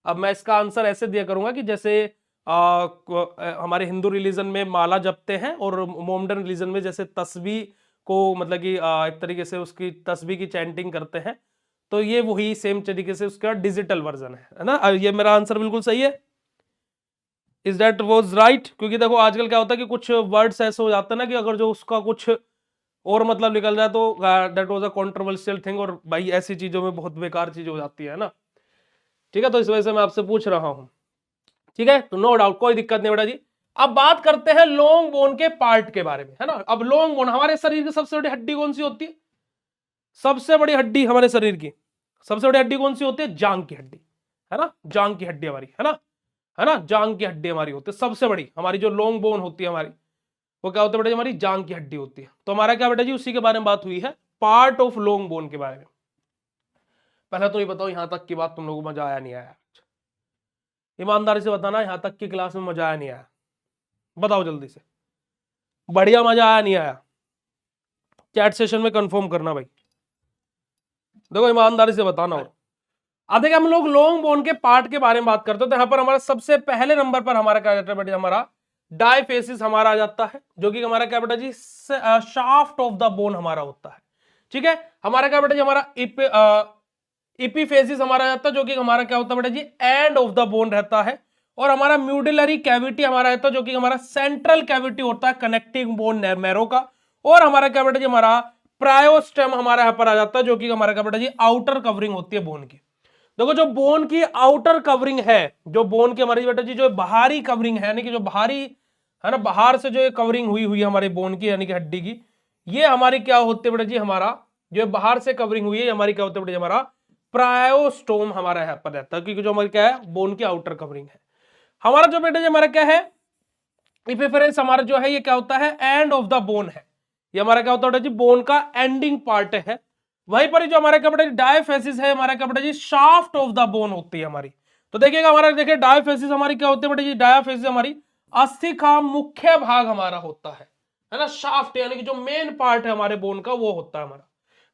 अब मैं इसका आंसर ऐसे दिया करूंगा कि जैसे हमारे हिंदू रिलीजन में माला जपते हैं, और मोमडन रिलीजन में जैसे तस्बीह को मतलब कि एक तरीके से उसकी तस्बीह की चैंटिंग करते हैं, तो ये वही सेम तरीके से उसका डिजिटल वर्जन है ना। ये मेरा आंसर बिल्कुल सही है, इज दैट वॉज राइट, क्योंकि देखो आजकल क्या होता है कि कुछ वर्ड्स ऐसे हो जाते हैं ना, कि अगर जो उसका कुछ और मतलब निकल जाए तो that was a controversial thing, और भाई ऐसी चीजों में बहुत बेकार चीज हो जाती है ना। ठीक है, तो इस वजह से मैं आपसे पूछ रहा हूं, ठीक है, तो नो डाउट कोई दिक्कत नहीं बेटा जी। अब बात करते हैं लॉन्ग बोन के पार्ट के बारे में, है ना। अब लॉन्ग बोन हमारे शरीर की सबसे बड़ी हड्डी कौन सी होती है, सबसे बड़ी हड्डी हमारे शरीर की सबसे बड़ी हड्डी कौन सी होती है, जांग की हड्डी, है ना, जांग की हड्डी हमारी, है ना, जांग की हड्डी हमारी होती है सबसे बड़ी, हमारी जो लॉन्ग बोन होती है हमारी, वो क्या होता है बेटा जी, हमारी जांग की हड्डी होती है। तो हमारा क्या बेटा जी, उसी के बारे में बात हुई है, पार्ट ऑफ लॉन्ग बोन के बारे में। पहले तो ये बताओ यहां तक की बात तुम लोगों को मजा आया नहीं आया? ईमानदारी से बताना, यहां तक की क्लास में मजा आया नहीं आया? बताओ जल्दी से, बढ़िया मजा आया नहीं आया? चैट सेशन में कंफर्म करना भाई, देखो ईमानदारी से बताना। और आधे हम लोग लॉन्ग बोन के पार्ट के बारे में बात करते हैं, तो यहां पर हमारा सबसे पहले नंबर पर हमारा क्या जाता है बेटा, हमारा डायफेसिस हमारा आ जाता है, जो कि हमारा क्या बेटा जी, शाफ्ट ऑफ द बोन हमारा होता है। ठीक है, हमारा क्या बेटा जी, हमारा इपीफेसिस हमारा जाता है, जो कि हमारा क्या होता है बेटा ji, end of the bone रहता है। और हमारा म्यूडिलरी कैविटी हमारा रहता है, जो कि हमारा सेंट्रल कैविटी होता है कनेक्टिंग बोन मैरो का। और हमारा क्या बेटा जी, हमारा प्रायोस्टेम हमारा यहां पर आ जाता है, जो कि हमारा क्या बेटा जी, आउटर कवरिंग होती है बोन की। देखो जो बोन की आउटर कवरिंग है, जो बोन की हमारी बेटा जी जो बाहरी कवरिंग है, यानी कि जो बाहरी है ना, बाहर से जो कवरिंग हुई हुई है हमारे बोन की यानी कि हड्डी की, ये हमारी क्या होती है बेटा जी, हमारा जो बाहर से कवरिंग हुई है हमारी क्या होती है बेटा जी, हमारा प्रायोस्टोम हमारा यहाँ पर रहता है, क्योंकि जो हमारी क्या है, बोन की आउटर कवरिंग है। हमारा जो बेटा जी हमारा क्या है, इपिफेरेंस हमारा जो है ये क्या होता है, एंड ऑफ द बोन है, ये हमारा क्या होता है बेटा जी, बोन का एंडिंग पार्ट है। वहीं पर जो हमारा क्या बेटा जी, डायफेसिस है हमारा क्या बेटा जी, शाफ्ट ऑफ द बोन होती है हमारी। तो देखिएगा हमारा, देखिए डायफेसिस हमारी क्या होती है बेटा जी, डायफेसिस हमारी अस्थि का मुख्य भाग हमारा होता है ना, शाफ्ट यानी कि जो मेन पार्ट है हमारे बोन का वो होता है हमारा।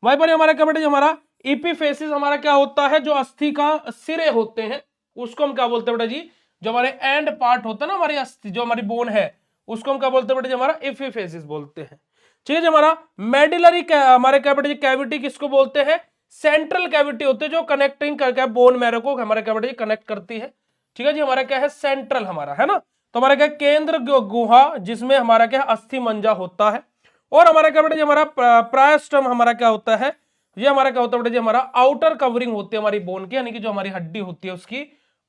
वहीं पर हमारा क्या बेटा जी, हमारा इपिफेसिस हमारा क्या होता है, जो अस्थि का सिरे होते हैं उसको हम क्या बोलते हैं बेटा जी, जो हमारे एंड पार्ट होता है ना हमारी अस्थि, जो हमारी बोन है उसको हम क्या बोलते हैं बेटा जी, हमारा इपिफेसिस बोलते हैं। ठीक है, हमारा मेडुलरी हमारे क्या बेटा जी, कैविटी किसको बोलते हैं, सेंट्रल कैविटी होती है, जो कनेक्टिंग करके बोन मैरो को हमारा क्या बेटा जी, कनेक्ट करती है। ठीक है जी, हमारा क्या है, सेंट्रल हमारा है ना, तो हमारा क्या केंद्र गुहा, जिसमें हमारा क्या अस्थि मंजा होता है। और हमारा क्या बेटा जी, हमारा प्रायस्टम हमारा क्या होता है, ये हमारा क्या होता है बेटा जी, हमारा आउटर कवरिंग होती है हमारी बोन की, यानी कि जो हमारी हड्डी होती है उसकी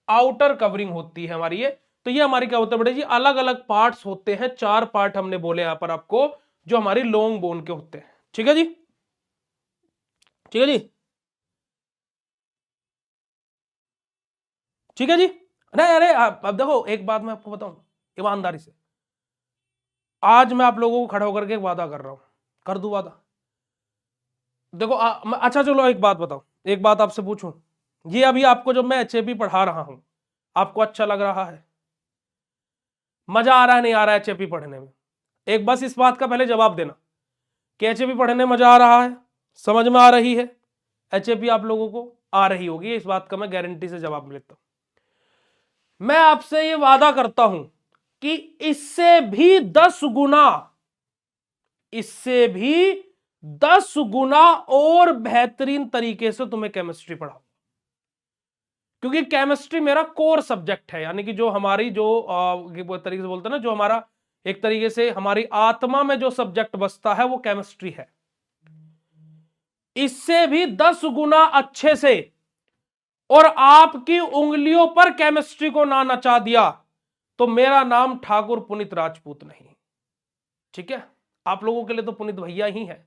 आउटर कवरिंग होती है हमारी ये। तो ये हमारी क्या होता है बेटा जी, अलग अलग पार्ट्स होते हैं, 4 पार्ट हमने बोले यहां पर आपको, जो हमारी लॉन्ग बोन के होते हैं। ठीक है जी, ठीक है जी, ठीक है जी। नहीं अरे अब देखो एक बात मैं आपको बताऊं ईमानदारी से, आज मैं आप लोगों को खड़ा होकर के एक वादा कर रहा हूं, कर दूं वादा। देखो अच्छा चलो एक बात बताओ, एक बात आपसे पूछूं, ये अभी आपको जब मैं एचएपी पढ़ा रहा हूं आपको अच्छा लग रहा है, मजा आ रहा है नहीं आ रहा है एचएपी पढ़ने में? एक बस इस बात का पहले जवाब देना कि एचएपी पढ़ने में मजा आ रहा है, समझ में आ रही है, एचएपी आप लोगों को आ रही होगी, इस बात का मैं गारंटी से जवाब लेता हूं। मैं आपसे ये वादा करता हूं कि इससे भी 10 गुना, इससे भी 10 गुना और बेहतरीन तरीके से तुम्हें केमिस्ट्री पढ़ाऊं, क्योंकि केमिस्ट्री मेरा कोर सब्जेक्ट है, यानी कि जो हमारी जो तरीके से बोलते हैं ना, जो हमारा एक तरीके से हमारी आत्मा में जो सब्जेक्ट बसता है वो केमिस्ट्री है। इससे भी 10 गुना अच्छे से, और आपकी उंगलियों पर केमिस्ट्री को ना नचा दिया तो मेरा नाम ठाकुर पुनीत राजपूत नहीं। ठीक है, आप लोगों के लिए तो पुनीत भैया ही है।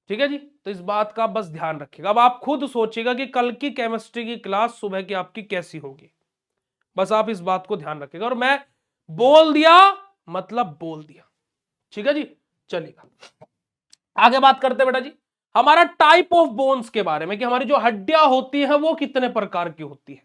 ठीक है जी, तो इस बात का बस ध्यान रखिएगा। अब आप खुद सोचिएगा कि कल की केमिस्ट्री की क्लास सुबह की आपकी कैसी होगी, बस आप इस बात को ध्यान रखिएगा। और मैं बोल दिया मतलब बोल दिया। ठीक है जी, चलिएगा आगे बात करते हैं बेटा जी हमारा टाइप ऑफ बोन्स के बारे में, कि हमारी जो हड्डियां होती है वो कितने प्रकार की होती है।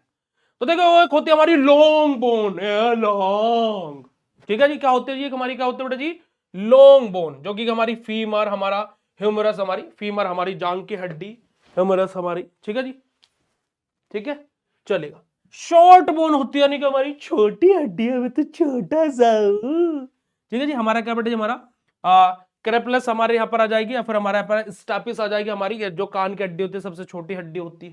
तो देखो एक होती है हमारी लॉन्ग बोन, लॉन्ग। ठीक है जी, क्या होती है जी, हमारी क्या होती है बेटा जी, लॉन्ग बोन, जो कि हमारी फीमर, हमारा ह्यूमरस, हमारी फीमर हमारी जांग की हड्डी, ह्यूमरस हमारी। ठीक है जी, ठीक है, चलेगा। शॉर्ट बोन होती है, यानी कि हमारी छोटी हड्डी है, तो छोटा सा। ठीक है जी, हमारा क्या बेटा जी, हमारा क्रेपलस हमारे यहाँ पर आ जाएगी, या फिर हमारे यहाँ पर स्टापिस आ जाएगी, हमारी जो कान की हड्डी होती है सबसे छोटी हड्डी होती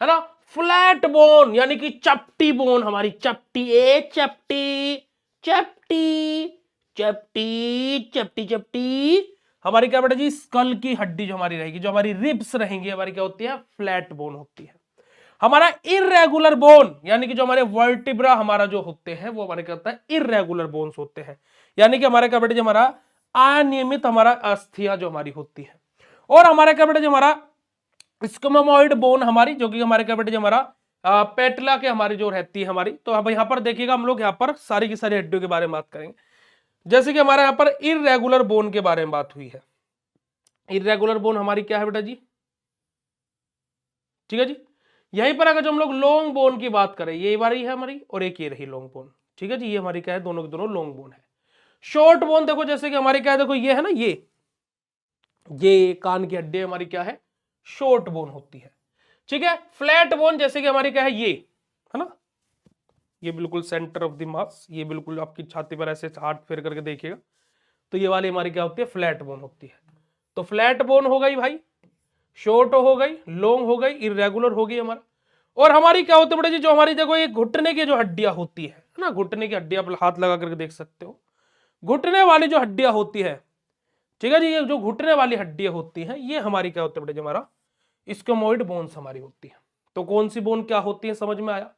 है ना। फ्लैट बोन यानी कि चपटी बोन हमारी, चपटी ए चपटी चपटी चपटी चपटी चपटी हमारी क्या बेटा जी, स्कल की हड्डी जो हमारी रहेगी, जो हमारी रिब्स रहेंगी हमारी क्या होती है, फ्लैट बोन होती है। हमारा इरेगुलर बोन यानी कि जो हमारे वर्टिब्रा हमारा जो होते हैं वो हमारे क्या होता है, इरेगुलर बोन्स होते हैं, यानी कि हमारे क्या बेटा जी, हमारा अनियमित हमारा अस्थियां जो हमारी होती है। और हमारा क्या बेटा जी, हमारा स्क्वेमोइड बोन हमारी, जो कि हमारे क्या बेटे जी, हमारा पेटला के हमारी जो रहती है हमारी। तो अब यहां पर देखिएगा हम लोग यहां पर सारी की सारी हड्डियों के बारे में बात करेंगे। जैसे कि हमारे यहां पर इरेगुलर बोन के बारे में बात हुई है। इरेगुलर बोन हमारी क्या है बेटा जी, ठीक है जी। यहीं पर अगर जो हम लोग लॉन्ग बोन की बात करें, ये वाली है हमारी और एक ये रही लॉन्ग बोन, ठीक है जी। ये हमारी क्या है, दोनों के दोनों लॉन्ग बोन है। शॉर्ट बोन देखो जैसे कि हमारी क्या है, देखो ये है ना, ये कान की हड्डी हमारी क्या है, शॉर्ट बोन होती है, ठीक है। फ्लैट बोन जैसे कि हमारी क्या है, ये है ना, ये बिल्कुल सेंटर ऑफ द मास, ये बिल्कुल आपकी छाती पर ऐसे हाथ फेर करके देखिएगा, तो ये वाली हमारी क्या होती है, फ्लैट बोन होती है। तो फ्लैट बोन हो गई भाई, शॉर्ट हो गई, लॉन्ग हो गई, इरेगुलर हो गई हमारा। और हमारी क्या होती है बेटा जी, जो हमारी देखो ये घुटने की जो हड्डियां होती है ना, घुटने की हड्डियां आप हाथ लगा करके देख सकते हो, घुटने वाली जो हड्डियां होती है, ठीक है जी, ये जो घुटने वाली हड्डियां होती हैं, ये हमारी क्या होती है बेटा जी, हमारा स्क्वेमोइड बोन्स हमारी होती है। तो कौन सी बोन क्या होती है, समझ में आया?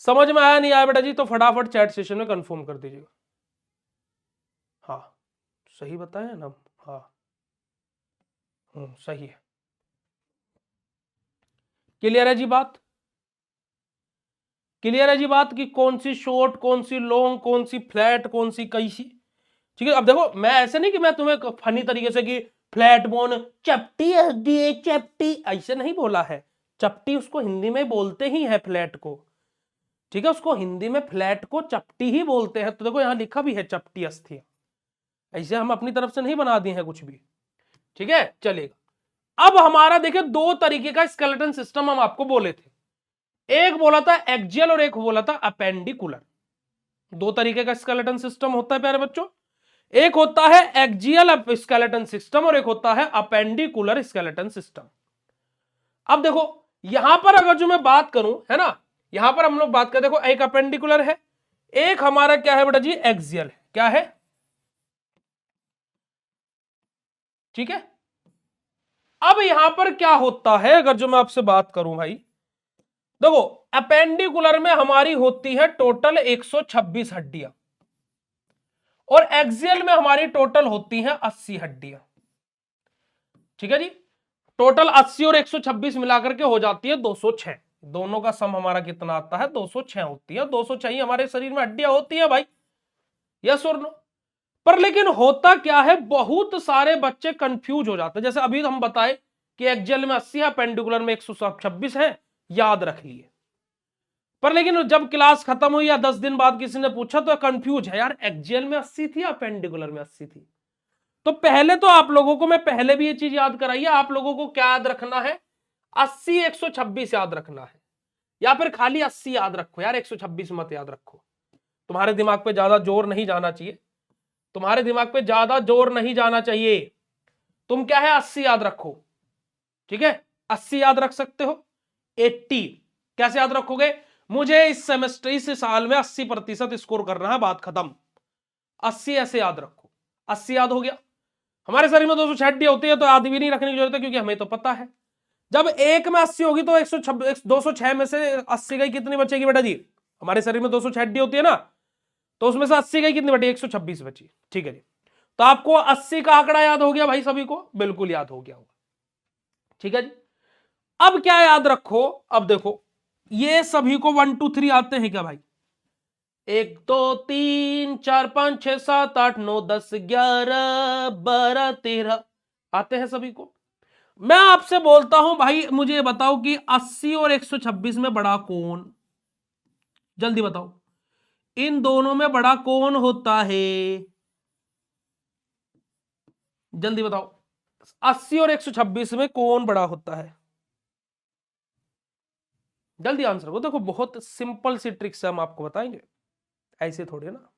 समझ में आया नहीं आया बेटा जी, तो फटाफट चैट सेशन में कंफर्म कर दीजिएगा। हाँ सही बताया ना, हाँ सही है। क्लियर है जी बात? क्लियर है जी बात कि कौन सी शॉर्ट, कौन सी लॉन्ग, कौन सी फ्लैट, कौन सी कैसी, ठीक है। अब देखो मैं ऐसे नहीं कि मैं तुम्हें फनी तरीके से कि फ्लैट बोन चपटी हड्डी है, चपटी, ऐसे नहीं बोला है। चपटी उसको हिंदी में बोलते ही है फ्लैट को, ठीक है, उसको हिंदी में फ्लैट को चपटी ही बोलते हैं। तो देखो यहां लिखा भी है चपटी अस्थियां, ऐसे हम अपनी तरफ से नहीं बना दिए हैं कुछ भी, ठीक है। चलेगा। अब हमारा देखिए दो तरीके का स्केलेटन सिस्टम हम आपको बोले थे, एक बोला था एक्जियल और एक बोला था अपेंडिकुलर। दो तरीके का स्केलेटन सिस्टम होता है प्यारे बच्चों, एक होता है एक्जियल स्केलेटन सिस्टम और एक होता है अपेंडिकुलर स्केलेटन सिस्टम। अब देखो यहां पर अगर जो मैं बात करूं, है ना, यहां पर हम लोग बात करें, देखो एक अपेंडिकुलर है, एक हमारा क्या है बेटा जी, एक्जियल है, क्या है, ठीक है। अब यहां पर क्या होता है, अगर जो मैं आपसे बात करूं भाई, देखो अपेंडिकुलर में हमारी होती है टोटल 126 हड्डियां और एक्सियल में हमारी टोटल होती हैं 80 हड्डियां, ठीक है जी। टोटल 80 और 126 मिलाकर के हो जाती है 206, दोनों का सम हमारा कितना आता है, 206 होती है। 206 ही हमारे शरीर में हड्डियां होती है भाई, यस और नो। पर लेकिन होता क्या है, बहुत सारे बच्चे कंफ्यूज हो जाते हैं, जैसे अभी हम बताए कि एक्जियल में 80 है, पेंडिकुलर में 126 है, याद रख लिए। पर लेकिन जब क्लास खत्म हुई या 10 दिन बाद किसी ने पूछा तो कंफ्यूज है, यार एक्जियल में 80 थी या पेंडिकुलर में 80 थी। तो पहले तो आप लोगों को मैं पहले भी ये चीज याद कराई है, आप लोगों को क्या याद रखना है, 80 126 याद रखना है, या फिर खाली 80 याद रखो यार, 126 मत याद रखो। तुम्हारे दिमाग पे ज्यादा जोर नहीं जाना चाहिए, तुम्हारे दिमाग पे ज्यादा जोर नहीं जाना चाहिए। तुम क्या है 80 याद रखो, ठीक है, 80 याद रख सकते हो। 80 कैसे याद रखोगे, मुझे इस सेमेस्टर इस साल में 80% स्कोर करना है, बात खत्म। 80 ऐसे याद रखो, 80 याद हो गया। हमारे शरीर में 206 हड्डियां होती है, तो आधी भी नहीं रखने की जरूरत है, क्योंकि हमें तो पता है जब एक में 80 होगी तो 206 में से 80 गई कितनी बचेगी बेटा जी, हमारे शरीर में 206 हड्डी होती है ना, तो उसमें से 80 गई कितनी बची, 126 बची, ठीक है जी। तो आपको 80 का आंकड़ा याद हो गया भाई, सभी को बिल्कुल याद हो गया होगा, ठीक है जी। अब क्या याद रखो, अब देखो ये सभी को 1 2 3 आते हैं क्या भाई, 1 2 3 4 5 6 7 8 9 10 11 12 13 आते हैं सभी को। मैं आपसे बोलता हूं भाई, मुझे बताओ कि 80 और 126 में बड़ा कौन, जल्दी बताओ, इन दोनों में बड़ा कौन होता है, जल्दी बताओ, 80 और 126 में कौन बड़ा होता है, जल्दी आंसर को। देखो बहुत सिंपल सी ट्रिक से हम आपको बताएंगे, ऐसे थोड़ी ना,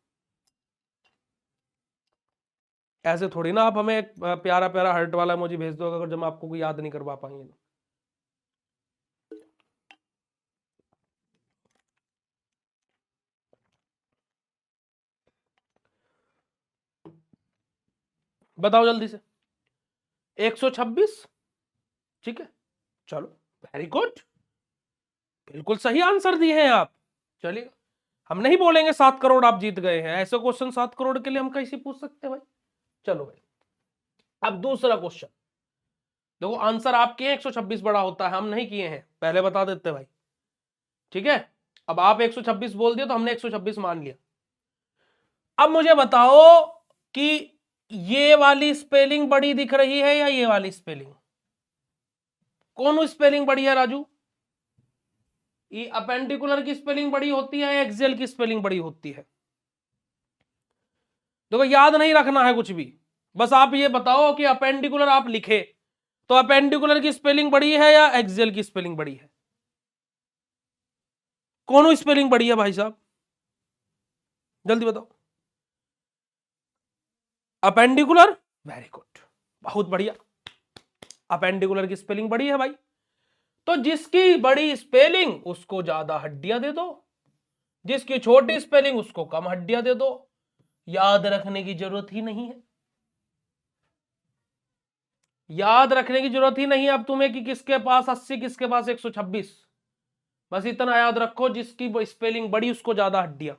ऐसे थोड़ी ना आप हमें एक प्यारा प्यारा हार्ट वाला इमोजी भेज दो अगर जब आपको कोई याद नहीं करवा पाएंगे तो। बताओ जल्दी से, 126, ठीक है, चलो वेरी गुड, बिल्कुल सही आंसर दिए हैं आप। चलिए हम नहीं बोलेंगे 7 करोड़ आप जीत गए हैं, ऐसे क्वेश्चन 7 करोड़ के लिए हम कैसे पूछ सकते हैं भाई। चलो भाई अब दूसरा क्वेश्चन, देखो आंसर आप किए 126 बड़ा होता है, हम नहीं किए हैं, पहले बता देते भाई, ठीक है। अब आप 126 बोल दिए तो हमने 126 मान लिया। अब मुझे बताओ कि ये वाली स्पेलिंग बड़ी दिख रही है या ये वाली स्पेलिंग, कौन स्पेलिंग बड़ी है राजू? ये अपेंडिकुलर की स्पेलिंग बड़ी होती है या एक्सियल की स्पेलिंग बड़ी होती है? देखो याद नहीं रखना है कुछ भी, बस आप ये बताओ कि अपेंडिकुलर आप लिखे तो अपेंडिकुलर की स्पेलिंग बड़ी है या एक्सियल की स्पेलिंग बड़ी है? कौन स्पेलिंग बड़ी है भाई साहब, जल्दी बताओ। अपेंडिकुलर, वेरी गुड, बहुत बढ़िया, अपेंडिकुलर की स्पेलिंग बड़ी है भाई। तो जिसकी बड़ी स्पेलिंग उसको ज्यादा हड्डियां दे दो, जिसकी छोटी स्पेलिंग उसको कम हड्डियां दे दो। याद रखने की जरूरत ही नहीं है, याद रखने की जरूरत ही नहीं है अब तुम्हें कि किसके पास 80 किसके पास 126। बस इतना याद रखो, जिसकी स्पेलिंग बड़ी उसको ज्यादा हड्डियां।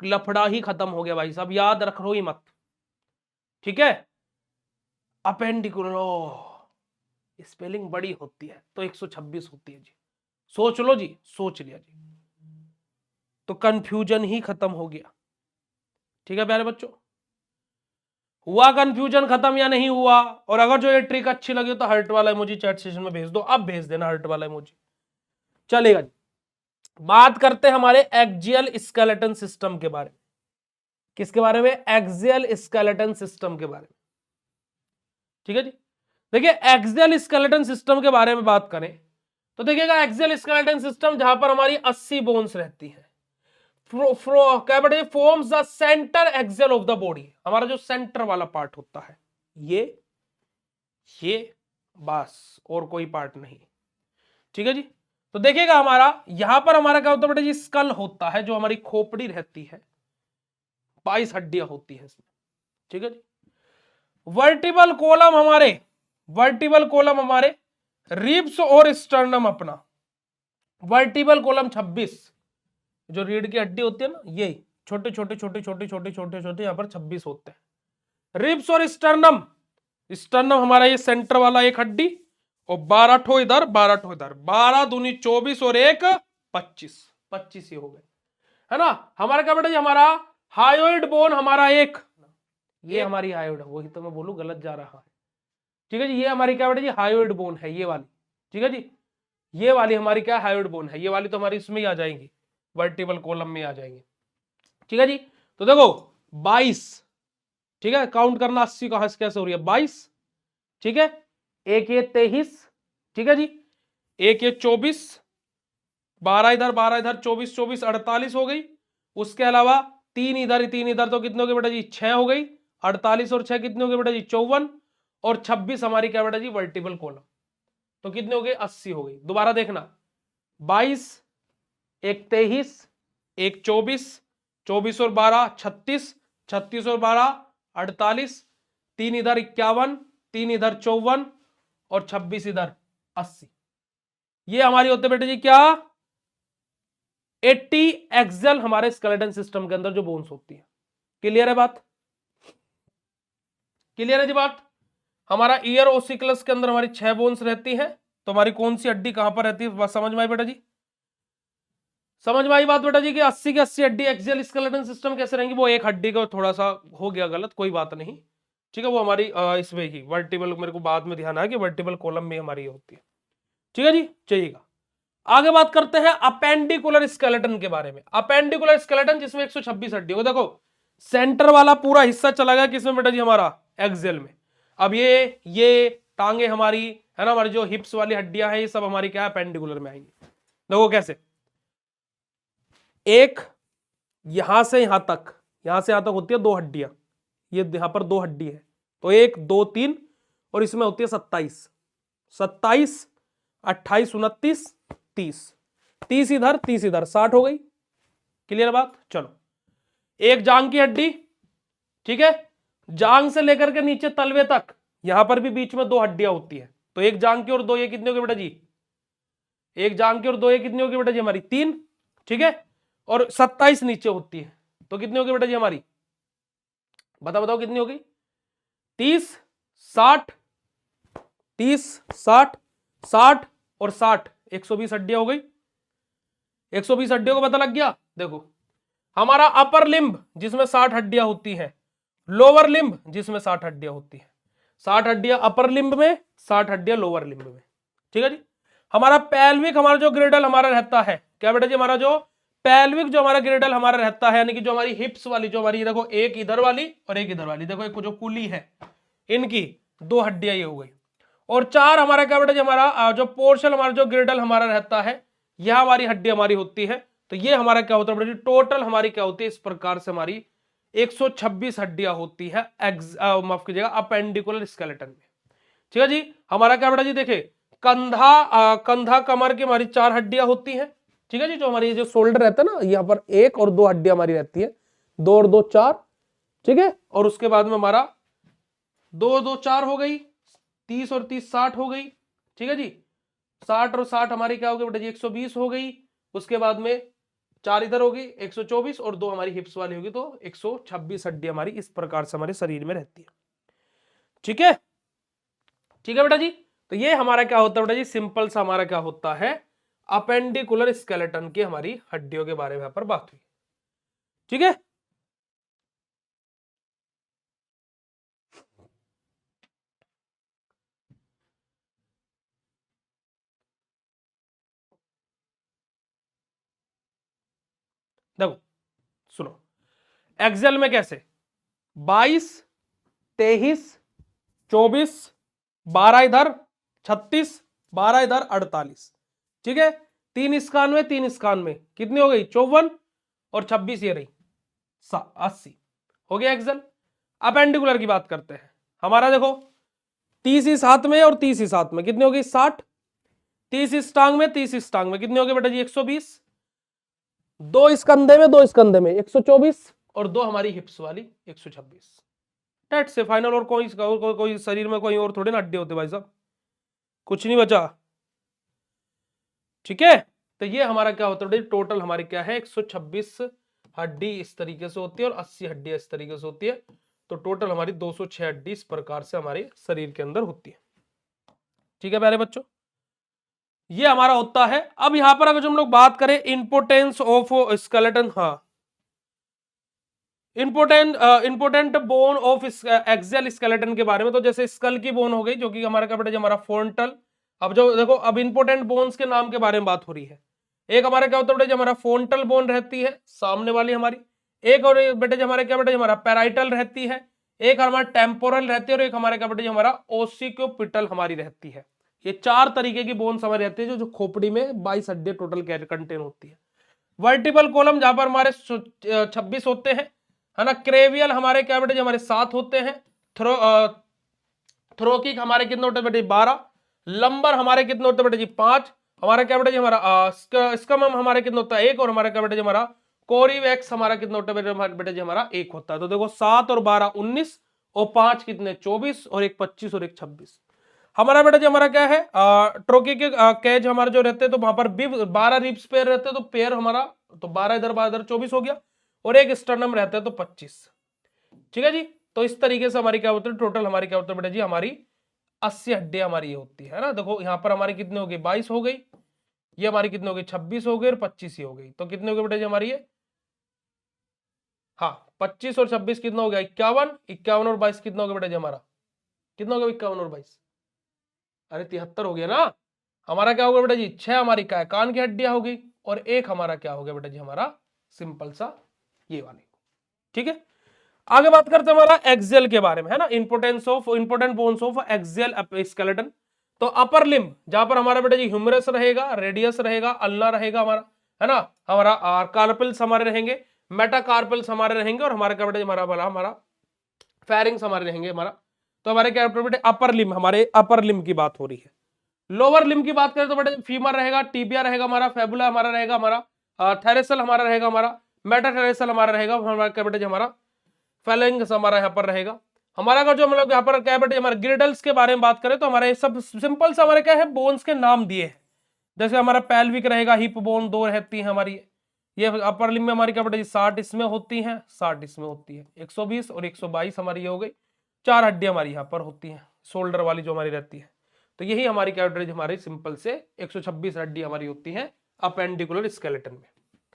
लफड़ा ही खत्म हो गया भाई साहब, याद रखो ही मत, ठीक है। अपेंडिकुलर स्पेलिंग बड़ी होती है तो 126 होती है जी, सोच लो जी, सोच लिया जी, तो कंफ्यूजन ही खत्म हो गया। ठीक है प्यारे बच्चों, हुआ कंफ्यूजन खत्म या नहीं हुआ? और अगर जो ये ट्रिक अच्छी लगी तो हार्ट वाला इमोजी चैट सेशन में भेज दो, अब भेज देना हार्ट वाला इमोजी, चलेगा जी। बात करते हैं हमारे एक्सियल स्केलेटन सिस्टम के बारे में। किसके बारे में? एक्सियल स्केलेटन सिस्टम के बारे में, ठीक है जी। देखिए एक्सियल स्केलेटन सिस्टम के बारे में बात करें तो देखिएगा, एक्सियल स्केलेटन सिस्टम जहां पर हमारी 80 बोन्स रहती हैं, क्या बोलते हैं, forms the centre axial of the body. हमारा जो सेंटर वाला पार्ट होता है ये बस, और कोई पार्ट नहीं, ठीक है जी। तो देखिएगा हमारा यहां पर हमारा क्या होता है बेटा जी, स्कल होता है, जो हमारी खोपड़ी रहती है, 22 हड्डियां होती है इसमें, ठीक है जी। वर्टिबल कॉलम हमारे रिब्स और स्टर्नम अपना, वर्टिबल कॉलम 26, जो रीढ़ की हड्डी होती है ना, ये छोटे छोटे छोटे छोटे छोटे छोटे छोटे यहां पर 26 होते हैं। रिब्स और स्टर्नम, स्टर्नम हमारा ये सेंटर वाला एक हड्डी, और 12 ठो इधर 12 ठो इधर, 12 दूनी 24 और एक 25, 25 ये हो गए, है ना। हमारा क्या बेटा जी, हमारा हायोइड बोन हमारा एक, ये हमारी हायोइड, वही तो मैं बोलूं गलत जा रहा है, ठीक है जी। ये हमारी क्या बेटा जी, हायोइड बोन है ये वाली, ठीक है जी। ये वाली हमारी क्या हायोइड बोन है, ये वाली तो हमारी इसमें ही आ जाएंगी, वर्टिबल कॉलम में आ जाएंगे, ठीक है जी। तो देखो 22, ठीक है, काउंट करना 80 कहां से कैसे हो रही है, 22, ठीक है, एक ये 23, ठीक है जी, एक ये 24, 12 इधर 12 इधर, 24 24 48 हो गई। उसके अलावा 3 इधर 3 इधर, तो कितने हो गए बेटा जी, 6 हो गई। 48 और 6 कितने हो गए बेटा जी, 54, और 26 हमारी क्या बेटा जी, वर्टिबल कॉलम, तो कितने हो गए, 80 हो गई। दोबारा देखना, 22, एक 23, एक 24, 24 और 12 36, 36 और 12 48, 3 इधर 51, 3 इधर 54, और 26 इधर 80। ये हमारी होते बेटे जी क्या, 80 एक्सल हमारे स्केलेटन सिस्टम के अंदर जो बोन्स होती है। क्लियर है बात, क्लियर है जी बात। हमारा ईयर ओसिकलस के अंदर हमारी 6 बोन्स रहती हैं, तो हमारी कौन सी हड्डी कहां पर रहती है, बात समझ में आई बेटा जी, समझ में आई बात बेटा जी कि 80 की 80 हड्डी एक्सियल स्केलेटन सिस्टम कैसे रहेंगी। वो एक हड्डी का थोड़ा सा हो गया गलत, कोई बात नहीं, ठीक है, वो हमारी इसमें ही वर्टिबल, मेरे को बाद में ध्यान आया कि वर्टिबल कॉलम में हमारी होती है, ठीक है जी। चलिएगा आगे बात करते हैं अपेंडिकुलर स्केलेटन के बारे में। अपेंडिकुलर स्केलेटन जिसमें 126 हड्डी हो, देखो सेंटर वाला पूरा हिस्सा चला गया किसमें बेटा जी, हमारा एक्सियल में। अब ये टांगे हमारी है ना, हमारी जो हिप्स वाली हड्डियां हैं ये सब हमारी क्या है, अपेंडिकुलर में आएंगी। देखो कैसे, एक यहां से यहां तक, यहां से यहां तक होती है 2 हड्डियां, ये यहां पर 2 हड्डी है, तो 1 2 3, और इसमें होती है 27, 27 28 29 30, 30 इधर 30 इधर, 60 हो गई। क्लियर बात, चलो एक जांग की हड्डी, ठीक है, जांग से लेकर के नीचे तलवे तक, यहां पर भी बीच में 2 हड्डियां होती है, तो एक जांग की और 2 ये कितने हो गए बेटा जी, एक जांग की और 2 ये कितनी होगी बेटा जी, हमारी 3, ठीक है, और 27 नीचे होती है, तो कितनी होगी बेटा जी हमारी, बताओ कितनी होगी, 30 60 30 60 60 और 60, 120 हड्डियां हो गई। 120 हड्डियों को पता लग गया। देखो हमारा अपर लिम्ब जिसमें 60 हड्डियां होती हैं, लोअर लिम्ब जिसमें 60 हड्डियां होती हैं, 60 हड्डियां अपर लिम्ब में, 60 हड्डियां लोअर लिम्ब में। ठीक है जी। हमारा पेल्विक हमारा जो ग्रिडल हमारा रहता है, क्या बेटा जी, हमारा जो पेल्विक जो हमारा ग्रिडल हमारा रहता है, यानी कि जो हमारी हिप्स वाली, जो हमारी देखो एक इधर वाली और एक इधर वाली, देखो एक जो कुली है इनकी 2 हड्डियां ये हो गई, और 4 हमारा क्या बेटा जी, हमारा जो पोर्शन हमारा जो ग्रिडल हमारा रहता है, यह हमारी हड्डी हमारी होती है। तो ये हमारा क्या होता है बेटा जी, टोटल हमारी क्या होती है, इस प्रकार से हमारी 126 हड्डियां होती है माफ कीजिएगा अपेंडिकुलर स्केलेटन में। ठीक है जी। हमारा क्या बेटा जी, देखे कंधा कमर की हमारी 4 हड्डियां होती हैं। ठीक है जी। जो हमारी जो शोल्डर रहता है ना, यहाँ पर 1 और 2 हड्डियां हमारी रहती है, 2 और 2 4। ठीक है। और उसके बाद में हमारा 2 2 4 हो गई, 30 और 30 60 हो गई। ठीक है जी। 60 और 60 हमारी क्या हो गई बेटा जी, 120 हो गई। उसके बाद में 4 इधर होगी 124, और 2 हमारी हिप्स वाली होगी, तो 126 हड्डी हमारी इस प्रकार से हमारे शरीर में रहती है। ठीक है। ठीक है बेटा जी। तो ये हमारा क्या होता है बेटा जी, सिंपल सा हमारा क्या होता है, अपेंडिकुलर स्केलेटन की हमारी हड्डियों के बारे में यहां पर बात हुई। ठीक है। देखो सुनो, एक्सेल में कैसे 22 23 24 12 इधर 36 12 इधर 48। ठीक है। 3 91 3 91 कितनी हो गई 54, और 26 ये रही 80 हो गया एक्सेल। अपेंडिकुलर की बात करते हैं। हमारा देखो 30 इस हाथ में और 30 इस हाथ में कितनी हो गई 60, 30 इस टांग में 30 इस टांग में कितनी हो गई बेटा जी 120, 2 इस कंधे में 2 इस कंधे में 124, और 2 हमारी हिप्स वाली 126। डेट से फाइनल। और कोई शरीर में कोई और थोड़े ना हड्डी होते भाई साहब, कुछ नहीं बचा। ठीक है। तो ये हमारा क्या होता है टोटल हमारी क्या है 126 हड्डी इस तरीके से होती है, और 80 हड्डी इस तरीके से होती है। तो टोटल हमारी 206 हड्डी इस प्रकार से हमारे शरीर के अंदर होती है। ठीक है प्यारे बच्चों, ये हमारा होता है। अब यहां पर अगर हम लोग बात करें इंपोर्टेंस ऑफ स्केलेटन, हाँ important bone of axial skeleton के बारे में, तो जैसे स्कल की बोन हो गई जो कि हमारा क्या बेटा हमारा फ्रंटल। अब जो देखो अब इंपोर्टेंट बोन्स के नाम के बारे में बात हो रही है। एक हमारा क्या होता है बेटा हमारा फ्रंटल बोन रहती है सामने वाली हमारी, एक और बेटे हमारा क्या बेटा हमारा पैराइटल रहती है, एक हमारा टेम्पोरल रहती है, और एक हमारे क्या बेटा हमारा ओसिक्योपिटल हमारी रहती है। ये 4 तरीके की बोन्स हमारी रहती है जो खोपड़ी में 22 हड्डी टोटल कंटेन होती है। वर्टिबल कॉलम जहां पर हमारे 26 होते हैं, है ना। क्रेवियल हमारे क्या बेटे हमारे 7 होते हैं। थ्रोकिक हमारे कितने होते हैं बेटे 12। लंबर हमारे कितने होते हैं बेटे जी 5। हमारा क्या बेटे हमारा स्कमम हमारे कितने होता है 1, और हमारा क्या बेटे हमारा कोरिवैक्स हमारा कितना होता है बेटे जी हमारा 1 होता है। तो देखो 7 और 12 19, और 5 कितने 24, और एक 25 और एक 26। हमारा बेटा जी हमारा क्या है ट्रोकी के कैज हमारे जो रहते हैं, तो वहां पर 12 रिब्स पेयर रहते हैं, तो पेयर हमारा तो 12 इधर 12 इधर 24 हो गया, और एक स्टर्नम रहता है तो 25। ठीक है जी। तो इस तरीके से हमारी क्या होती है टोटल हमारी क्या होता है बेटा जी हमारी 80 हड्डियां हमारी ये होती है ना। देखो यहाँ पर हमारी कितनी हो गई 22 हो गई, ये हमारी कितनी हो गई 26 हो गई, और 25 ही हो गई। तो कितने हो गए बेटा जी हमारी ये, हाँ 25 और 26 कितना हो गया 51, 51 और 22 कितना हो गया बेटा जी हमारा, कितना हो गया 51 और 22, अरे 73 हो गया ना। हमारा क्या होगा बेटा जी 6 हमारी क्या है कान की हड्डियां होगी, और एक हमारा क्या हो गया बेटा जी हमारा सिंपल सा ये वाली। ठीक है। आगे बात करते हैं हमारा एक्सियल के बारे में, है ना। Important bones of axial skeleton. तो अपर लिम्ब जहां पर हमारा बेटा जी ह्यूमरस रहेगा, रेडियस रहेगा, अल्ना रहेगा हमारा, है ना। हमारा कार्पल्स हमारे रहेंगे, मेटाकार्पल्स हमारे रहेंगे, और हमारा क्या बेटा जी हमारा फेरिंग्स हमारे रहेंगे हमारा। तो हमारे क्या बेटे अपर लिम्ब, हमारे अपर लिम्ब की बात हो रही है। लोअर लिम्ब की बात करें तो बेटे फीमर रहेगा, टिबिया रहेगा हमारा, फेबुला हमारा रहेगा, हमारा थेरेसल हमारा रहेगा, हमारा मेटाथेरेसल हमारा रहेगा, हमारा क्या बेटे हमारा फेलेंग्स हमारा यहाँ पर रहेगा। हमारा का जो हम लोग यहाँ पर क्या बेटे हमारे ग्रिडल्स के बारे में बात करें तो हमारे सब सिंपल से हमारे क्या है बोन्स के नाम दिए हैं। जैसे हमारा पेल्विक रहेगा, हिप बोन 2 रहती है हमारी, ये अपर लिम्ब में हमारी क्या बेटे 60 इसमें होती है, 60 इसमें होती है, 120 और 122 हमारी ये हो गई। 4 हड्डियां हमारी यहाँ पर होती हैं शोल्डर वाली जो हमारी रहती है। तो यही हमारी क्या बेटे हमारी सिंपल से 126 हड्डी हमारी होती है अपेंडिकुलर स्केलेटन में।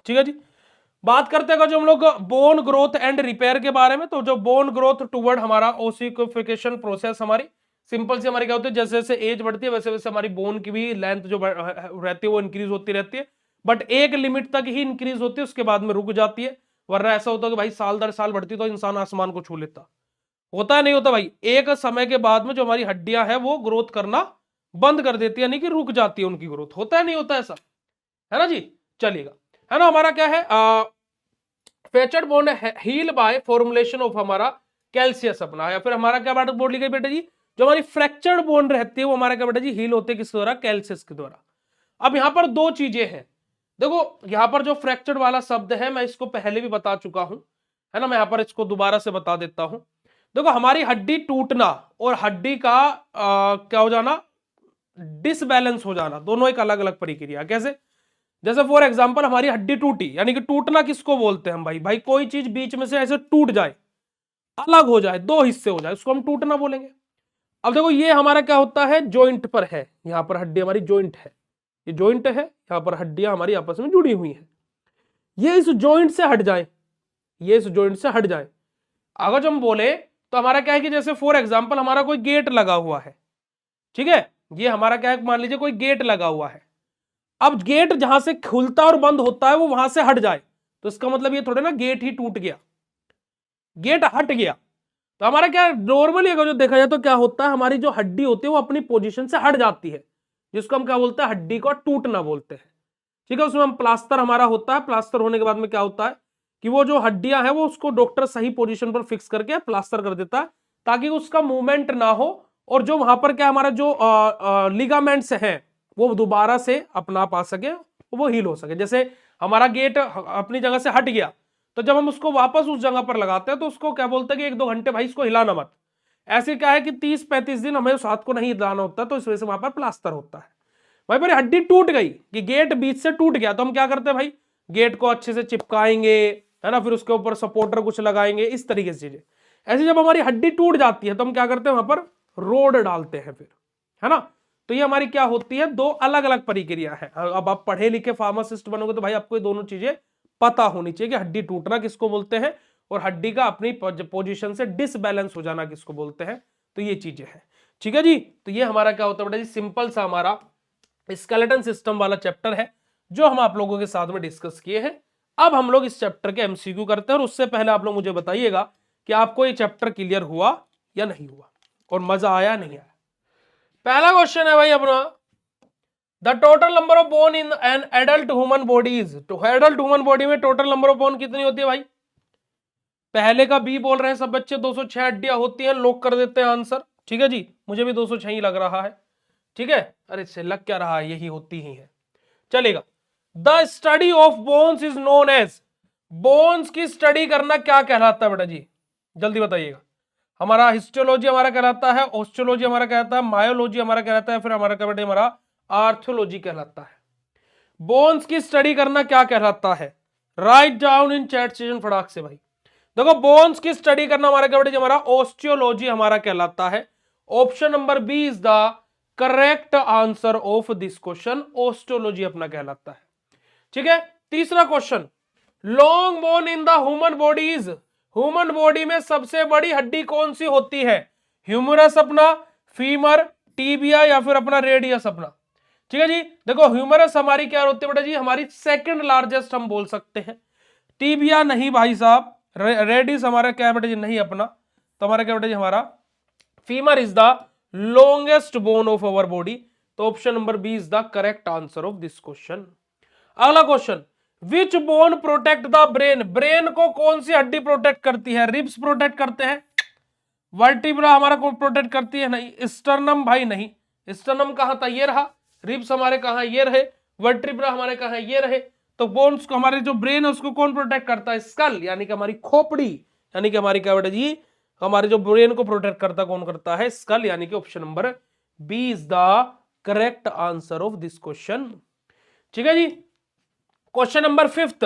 ठीक है जी। बात करते हैं जो हम लोग बोन ग्रोथ एंड रिपेयर के बारे में, तो जो बोन ग्रोथ टुवर्ड हमारा ओसिफिकेशन प्रोसेस, हमारी सिंपल से हमारी क्या होती है, जैसे जैसे एज बढ़ती है वैसे वैसे हमारी बोन की भी लेंथ जो रहती है वो इंक्रीज होती रहती है, बट एक लिमिट तक ही इंक्रीज होती है, उसके बाद में रुक जाती है। वरना ऐसा होता है कि भाई साल दर साल बढ़ती तो इंसान आसमान को छू लेता, होता है नहीं होता भाई। एक समय के बाद में जो हमारी हड्डियां हैं वो ग्रोथ करना बंद कर देती है, यानी कि रुक जाती है उनकी ग्रोथ, होता है नहीं होता ऐसा, है ना जी। चलिएगा, है ना, हमारा क्या है, fractured bone heal by formulation of हमारा कैल्सियस अपना, या फिर हमारा क्या बात बोल ली गई बेटा जी, जो हमारी फ्रैक्चर्ड बोन रहती है वो हमारा क्या बेटा जी, हील होते है किस द्वारा, कैल्सियस के द्वारा। अब यहां पर दो चीजें हैं, देखो यहां पर जो फ्रैक्चर्ड वाला शब्द है मैं इसको पहले भी बता चुका हूं, है ना, मैं यहां पर इसको दोबारा से बता देता हूं। देखो हमारी हड्डी टूटना और हड्डी का क्या हो जाना, डिसबैलेंस हो जाना, दोनों एक अलग अलग प्रक्रिया। कैसे, जैसे फॉर एग्जांपल हमारी हड्डी टूटी, यानी कि टूटना किसको बोलते हैं हम भाई, भाई कोई चीज बीच में से ऐसे टूट जाए, अलग हो जाए, दो हिस्से हो जाए, उसको हम टूटना बोलेंगे। अब देखो ये हमारा क्या होता है, जॉइंट पर है, यहां पर हड्डी हमारी जॉइंट है, ये जॉइंट है, यहां पर हड्डियां हमारी आपस में जुड़ी हुई है, ये इस जॉइंट से हट जाए, ये इस जॉइंट से हट जाए। अगर जो हम बोले तो हमारा क्या है कि जैसे फॉर एग्जांपल हमारा कोई गेट लगा हुआ है, ठीक है, ये हमारा क्या है, मान लीजिए कोई गेट लगा हुआ है, अब गेट जहां से खुलता और बंद होता है वो वहां से हट जाए, तो इसका मतलब ये थोड़े ना गेट ही टूट गया, गेट हट गया। तो हमारा क्या नॉर्मली अगर जो देखा जाए तो क्या होता है, हमारी जो हड्डी होती है वो अपनी पोजीशन से हट जाती है, जिसको हम क्या बोलते हैं, हड्डी को टूटना बोलते हैं, ठीक है। उसमें हम प्लास्टर हमारा होता है, प्लास्टर होने के बाद में क्या होता है कि वो जो हड्डियां हैं वो उसको डॉक्टर सही पोजीशन पर फिक्स करके प्लास्टर कर देता है, ताकि उसका मूवमेंट ना हो, और जो वहां पर क्या हमारा जो लिगामेंट्स हैं वो दोबारा से अपना पा सके, वो हील हो सके। जैसे हमारा गेट अपनी जगह से हट गया, तो जब हम उसको वापस उस जगह पर लगाते हैं तो उसको क्या बोलते हैं कि 1-2 घंटे भाई इसको हिलाना मत। ऐसे क्या है कि 30-35 दिन हमें उस हाथ को नहीं हिलाना होता, तो इस वजह से वहां पर प्लास्टर होता है। भाई मेरी हड्डी टूट गई कि गेट बीच से टूट गया, तो हम क्या करते हैं भाई, गेट को अच्छे से चिपकाएंगे, है ना, फिर उसके ऊपर सपोर्टर कुछ लगाएंगे, इस तरीके से चीजें। ऐसे जब हमारी हड्डी टूट जाती है तो हम क्या करते हैं, वहां पर रोड डालते हैं फिर, है ना। तो ये हमारी क्या होती है, दो अलग अलग प्रक्रिया है। अब आप पढ़े लिखे फार्मासिस्ट बनोगे तो भाई आपको ये दोनों चीजें पता होनी चाहिए कि हड्डी टूटना किसको बोलते हैं और हड्डी का अपनी पोजीशन से डिसबैलेंस हो जाना किसको बोलते हैं। तो ये चीजें हैं, ठीक है जी। तो ये हमारा क्या होता है बेटा जी, सिंपल सा हमारा स्केलेटन सिस्टम वाला चैप्टर है जो हम आप लोगों के साथ में डिस्कस किए हैं। अब हम लोग इस चैप्टर के एमसीक्यू करते हैं, और उससे पहले आप लोग मुझे बताइएगा कि आपको ये चैप्टर क्लियर हुआ या नहीं हुआ, और मजा आया नहीं आया। पहला क्वेश्चन है भाई अपना, the total number of bone in an adult human bodies, तो एडल्ट ह्यूमन बॉडी में टोटल नंबर ऑफ बोन कितनी होती है भाई। पहले का बी बोल रहे हैं सब बच्चे, 206 हड्डियां होती हैं, लॉक कर देते हैं आंसर, ठीक है जी। मुझे भी 206 ही लग रहा है, ठीक है। अरे इससे लग क्या रहा है, यही होती ही है, चलेगा। The study of bones is known as, bones की स्टडी करना क्या कहलाता है बेटा जी, जल्दी बताइएगा। हमारा हिस्टोलॉजी हमारा कहलाता है, ऑस्टियोलॉजी हमारा कहलाता है, मायोलॉजी हमारा कहलाता है, फिर हमारा क्या बेटा हमारा आर्थोलॉजी कहलाता है। बोन्स की स्टडी करना क्या कहलाता है, write down in chat session फटाक से भाई। देखो बोन्स की स्टडी करना हमारा क्या बेटा जी, हमारा ऑस्टियोलॉजी हमारा कहलाता है। Option number B is the correct answer of this question, osteology अपना कहलाता है, ठीक है। तीसरा question, long bone in the human body is, human body में सबसे बड़ी हड्डी कौन सी होती है, ह्यूमरस अपना, फीमर, टीबिया, या फिर अपना रेडियस अपना, ठीक है जी। देखो ह्यूमरस हमारी क्या होती है बेटा जी, हमारी सेकंड लार्जेस्ट हम बोल सकते हैं। टीबिया नहीं भाई साहब, रेडियस हमारा क्या है बेटा जी, नहीं अपना, तो हमारा क्या बेटा जी, हमारा femur is the longest bone of our body, तो option number B is the correct answer of this question. अगला question, which bone protect the brain, brain को कौन सी हड्डी प्रोटेक्ट करती है, रिब्स प्रोटेक्ट करते हैं, वर्टिब्रा हमारा को प्रोटेक्ट करती है, नहीं, स्टर्नम भाई नहीं, स्टर्नम कहां था, ये रहा, रिब्स हमारे कहां, ये रहे, वर्टिब्रा हमारे कहां, ये रहे। तो बोन्स को, हमारे जो ब्रेन है उसको कौन प्रोटेक्ट करता है, स्कल, यानी कि हमारी खोपड़ी, यानी कि हमारी क्या बेटा जी, हमारे जो ब्रेन को प्रोटेक्ट करता कौन करता है, स्कल, यानी कि option number B is the correct answer of this question, ठीक है ji. Question number 5,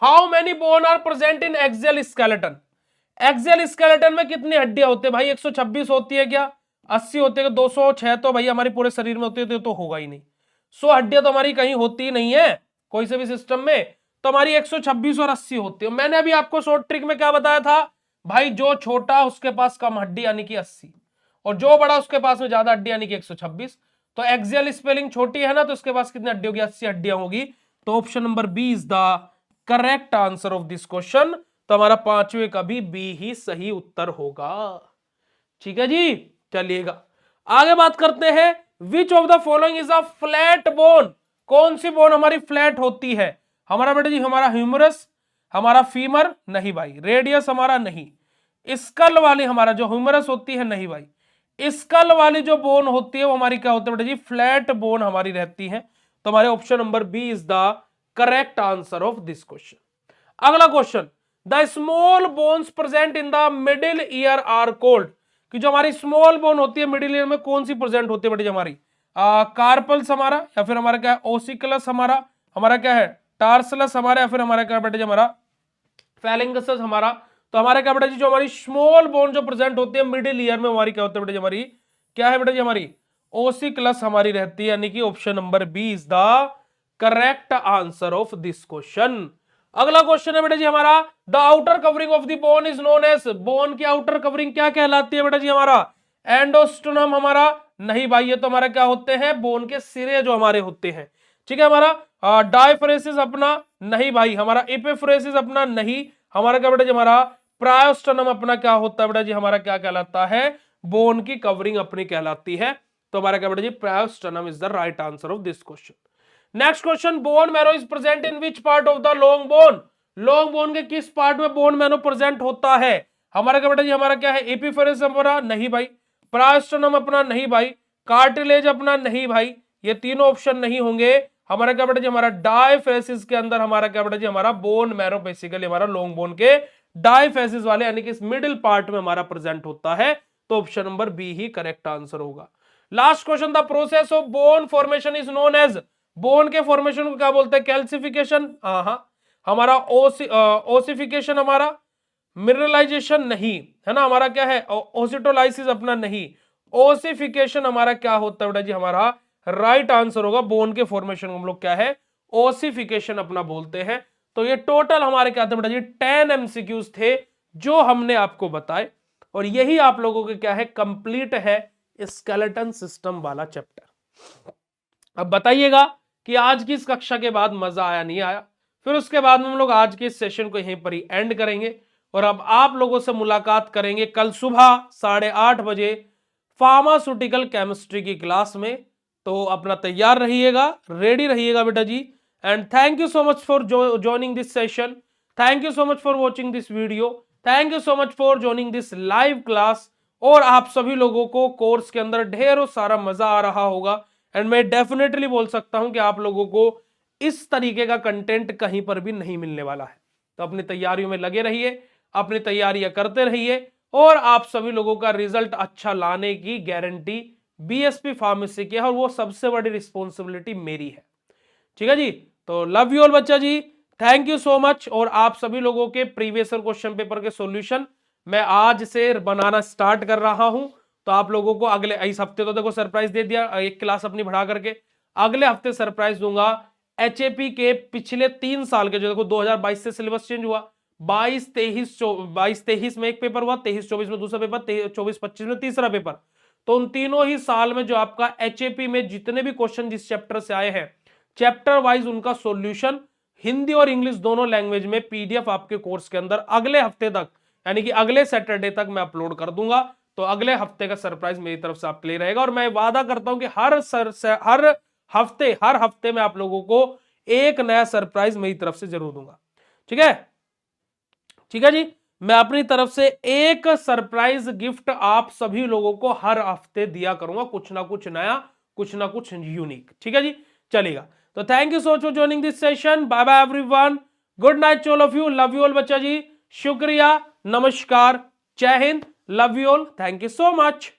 how many bone are present in axial skeleton, axial skeleton में कितनी हड्डियां होती है भाई, 126 होती है क्या, 80 होती है, 206 तो भाई हमारे पूरे शरीर में होती है, तो होगा ही नहीं। 100 हड्डियां तो हमारी कहीं होती ही नहीं है कोई से भी सिस्टम में, तो हमारी 126 और 80 होती है। मैंने अभी आपको शॉर्ट ट्रिक में क्या बताया था भाई, जो छोटा उसके पास कम हड्डी यानी कि 80, और जो बड़ा उसके पास में ज्यादा हड्डी यानी कि 126। तो एक्सियल स्पेलिंग छोटी है ना, तो उसके पास कितनी हड्डी होगी, 80 हड्डियां होगी। तो option number B is the correct answer of this question. तो हमारा पांचवे का भी बी ही सही उत्तर होगा। ठीक है जी, चलिएगा आगे बात करते हैं। Which of the following is a flat bone, कौन सी बोन हमारी फ्लैट होती है? हमारा बेटा जी हमारा ह्यूमरस, हमारा फीमर नहीं भाई, रेडियस हमारा नहीं, स्कल वाली हमारा जो ह्यूमरस होती है नहीं भाई, स्कल वाली जो बोन होती है वो हमारी क्या होती है बेटा जी, फ्लैट बोन हमारी रहती है। तो हमारे option number B is the correct answer of this question. अगला question, the small bones present in the middle ear are called, कि जो हमारी स्मॉल बोन होती है मिडिल ईयर में कौन सी प्रेजेंट होती है बेटा जी हमारी, कार्पल्स हमारा, या फिर हमारा क्या है ओसिकलस हमारा क्या है टार्सलस हमारा, या फिर हमारा क्या बेटा जी हमारा फैलिंगस हमारा। तो हमारा क्या बेटा जी जो हमारी स्मॉल बोन जो प्रेजेंट होती है मिडिल ईयर में हमारी क्या होती है बेटा जी, हमारी क्या है बेटा जी, हमारी ओसिकलस हमारी रहती है, यानी कि option number B is the correct answer of this question. अगला क्वेश्चन है बेटा जी हमारा, the outer covering of the bone is known as, bone की आउटर कवरिंग क्या कहलाती है बेटा जी हमारा, एंडोस्टोनम हमारा नहीं भाई, ये तो हमारा क्या होते हैं, बोन के सिरे जो हमारे होते हैं। ठीक है, हमारा डायफ्रेसिस अपना नहीं भाई, हमारा एपिफ्रेसिस अपना नहीं, हमारा क्या बेटा जी हमारा प्रायोस्टोनम अपना क्या होता है बेटा जी, हमारा क्या कहलाता है, बोन की कवरिंग अपनी कहलाती है। तो हमारा क्या बेटा ji periosteum is the right answer of this question. Next question, bone marrow is present in which part of the long bone, long bone के किस पार्ट में बोन मैरो प्रेजेंट होता है? हमारा क्या बेटा जी हमारा क्या है, एपिफेरेस हमारा नहीं भाई, प्रायोस्टोनम अपना नहीं भाई, कार्टिलेज अपना नहीं भाई, ये तीनों ऑप्शन नहीं होंगे। हमारा क्या बेटा जी हमारा डायफेसिस के अंदर हमारा क्या बेटा जी हमारा बोन मैरो बेसिकली हमारा लॉन्ग बोन के डायफेसिस वाले यानी कि इस मिडिल पार्ट में हमारा प्रेजेंट होता है। तो ऑप्शन नंबर बी ही करेक्ट आंसर होगा। Last question, the process of bone formation is known as, bone के फॉर्मेशन को क्या बोलते हैं, कैल्सिफिकेशन, हमारा ओसिफिकेशन हमारा, मिनरलाइजेशन नहीं है ना, हमारा क्या है ओसिटोलाइसिस अपना नहीं, ओसिफिकेशन हमारा क्या होता है बेटा जी, हमारा राइट आंसर होगा। बोन के फॉर्मेशन को हम लोग क्या है ओसिफिकेशन अपना बोलते हैं। तो ये टोटल हमारे क्या थे बेटा जी 10 एमसीक्यूज थे जो हमने आपको बताए, और यही आप लोगों के क्या है कंप्लीट है स्केलेटन सिस्टम वाला चैप्टर। अब बताइएगा कि आज की इस कक्षा के बाद मजा आया नहीं आया? फिर उसके बाद हम लोग आज के इस सेशन को यहीं पर ही एंड करेंगे, और अब आप लोगों से मुलाकात करेंगे कल सुबह 8:30 बजे फार्मास्यूटिकल केमिस्ट्री की क्लास में। तो अपना तैयार रहिएगा, रेडी रहिएगा बेटा ji. And thank you so much for joining this session, thank you so much for watching this video, thank you so much for joining this live class. और आप सभी लोगों को कोर्स के अंदर ढेरों सारा मजा आ रहा होगा, एंड मैं डेफिनेटली बोल सकता हूं कि आप लोगों को इस तरीके का कंटेंट कहीं पर भी नहीं मिलने वाला है। तो अपनी तैयारियों में लगे रहिए, अपनी तैयारियां करते रहिए, और आप सभी लोगों का रिजल्ट अच्छा लाने की गारंटी बीएसपी फार्मेसी की है, और वो सबसे बड़ी रिस्पॉन्सिबिलिटी मेरी है। ठीक है जी, तो लव यू ऑल बच्चा जी, थैंक यू सो मच। और आप सभी लोगों के प्रीवियस क्वेश्चन पेपर के सॉल्यूशन मैं आज से बनाना स्टार्ट कर रहा हूं। तो आप लोगों को अगले इस हफ्ते तो देखो सरप्राइज दे दिया एक क्लास अपनी बढ़ा करके, अगले हफ्ते सरप्राइज दूंगा एचएपी के पिछले 3 साल के, जो देखो 2022 से सिलेबस चेंज हुआ, 22-23 में एक पेपर हुआ, 23-24 में दूसरा पेपर, 24-25 में तीसरा पेपर। तो उन तीनों ही साल में जो आपका एचएपी में जितने भी क्वेश्चन जिस चैप्टर से आए हैं, चैप्टर वाइज उनका सॉल्यूशन हिंदी और इंग्लिश दोनों लैंग्वेज में पीडीएफ आपके कोर्स के अंदर अगले हफ्ते तक, यानी कि अगले सैटरडे तक मैं अपलोड कर दूंगा। तो अगले हफ्ते का सरप्राइज मेरी तरफ से आपके लिए रहेगा, और मैं वादा करता हूं कि हर हफ्ते में आप लोगों को एक नया सरप्राइज मेरी तरफ से जरूर दूंगा। ठीक है, ठीक है जी, मैं अपनी तरफ से एक सरप्राइज गिफ्ट आप सभी लोगों को हर हफ्ते दिया करूंगा, कुछ ना कुछ नया, कुछ ना कुछ यूनिक। ठीक है जी, चलेगा। तो thank you so much for joining this session, bye bye everyone, good night to all of you, love you all बच्चा जी, शुक्रिया, नमस्कार, जय हिंद, love you all, thank you so much.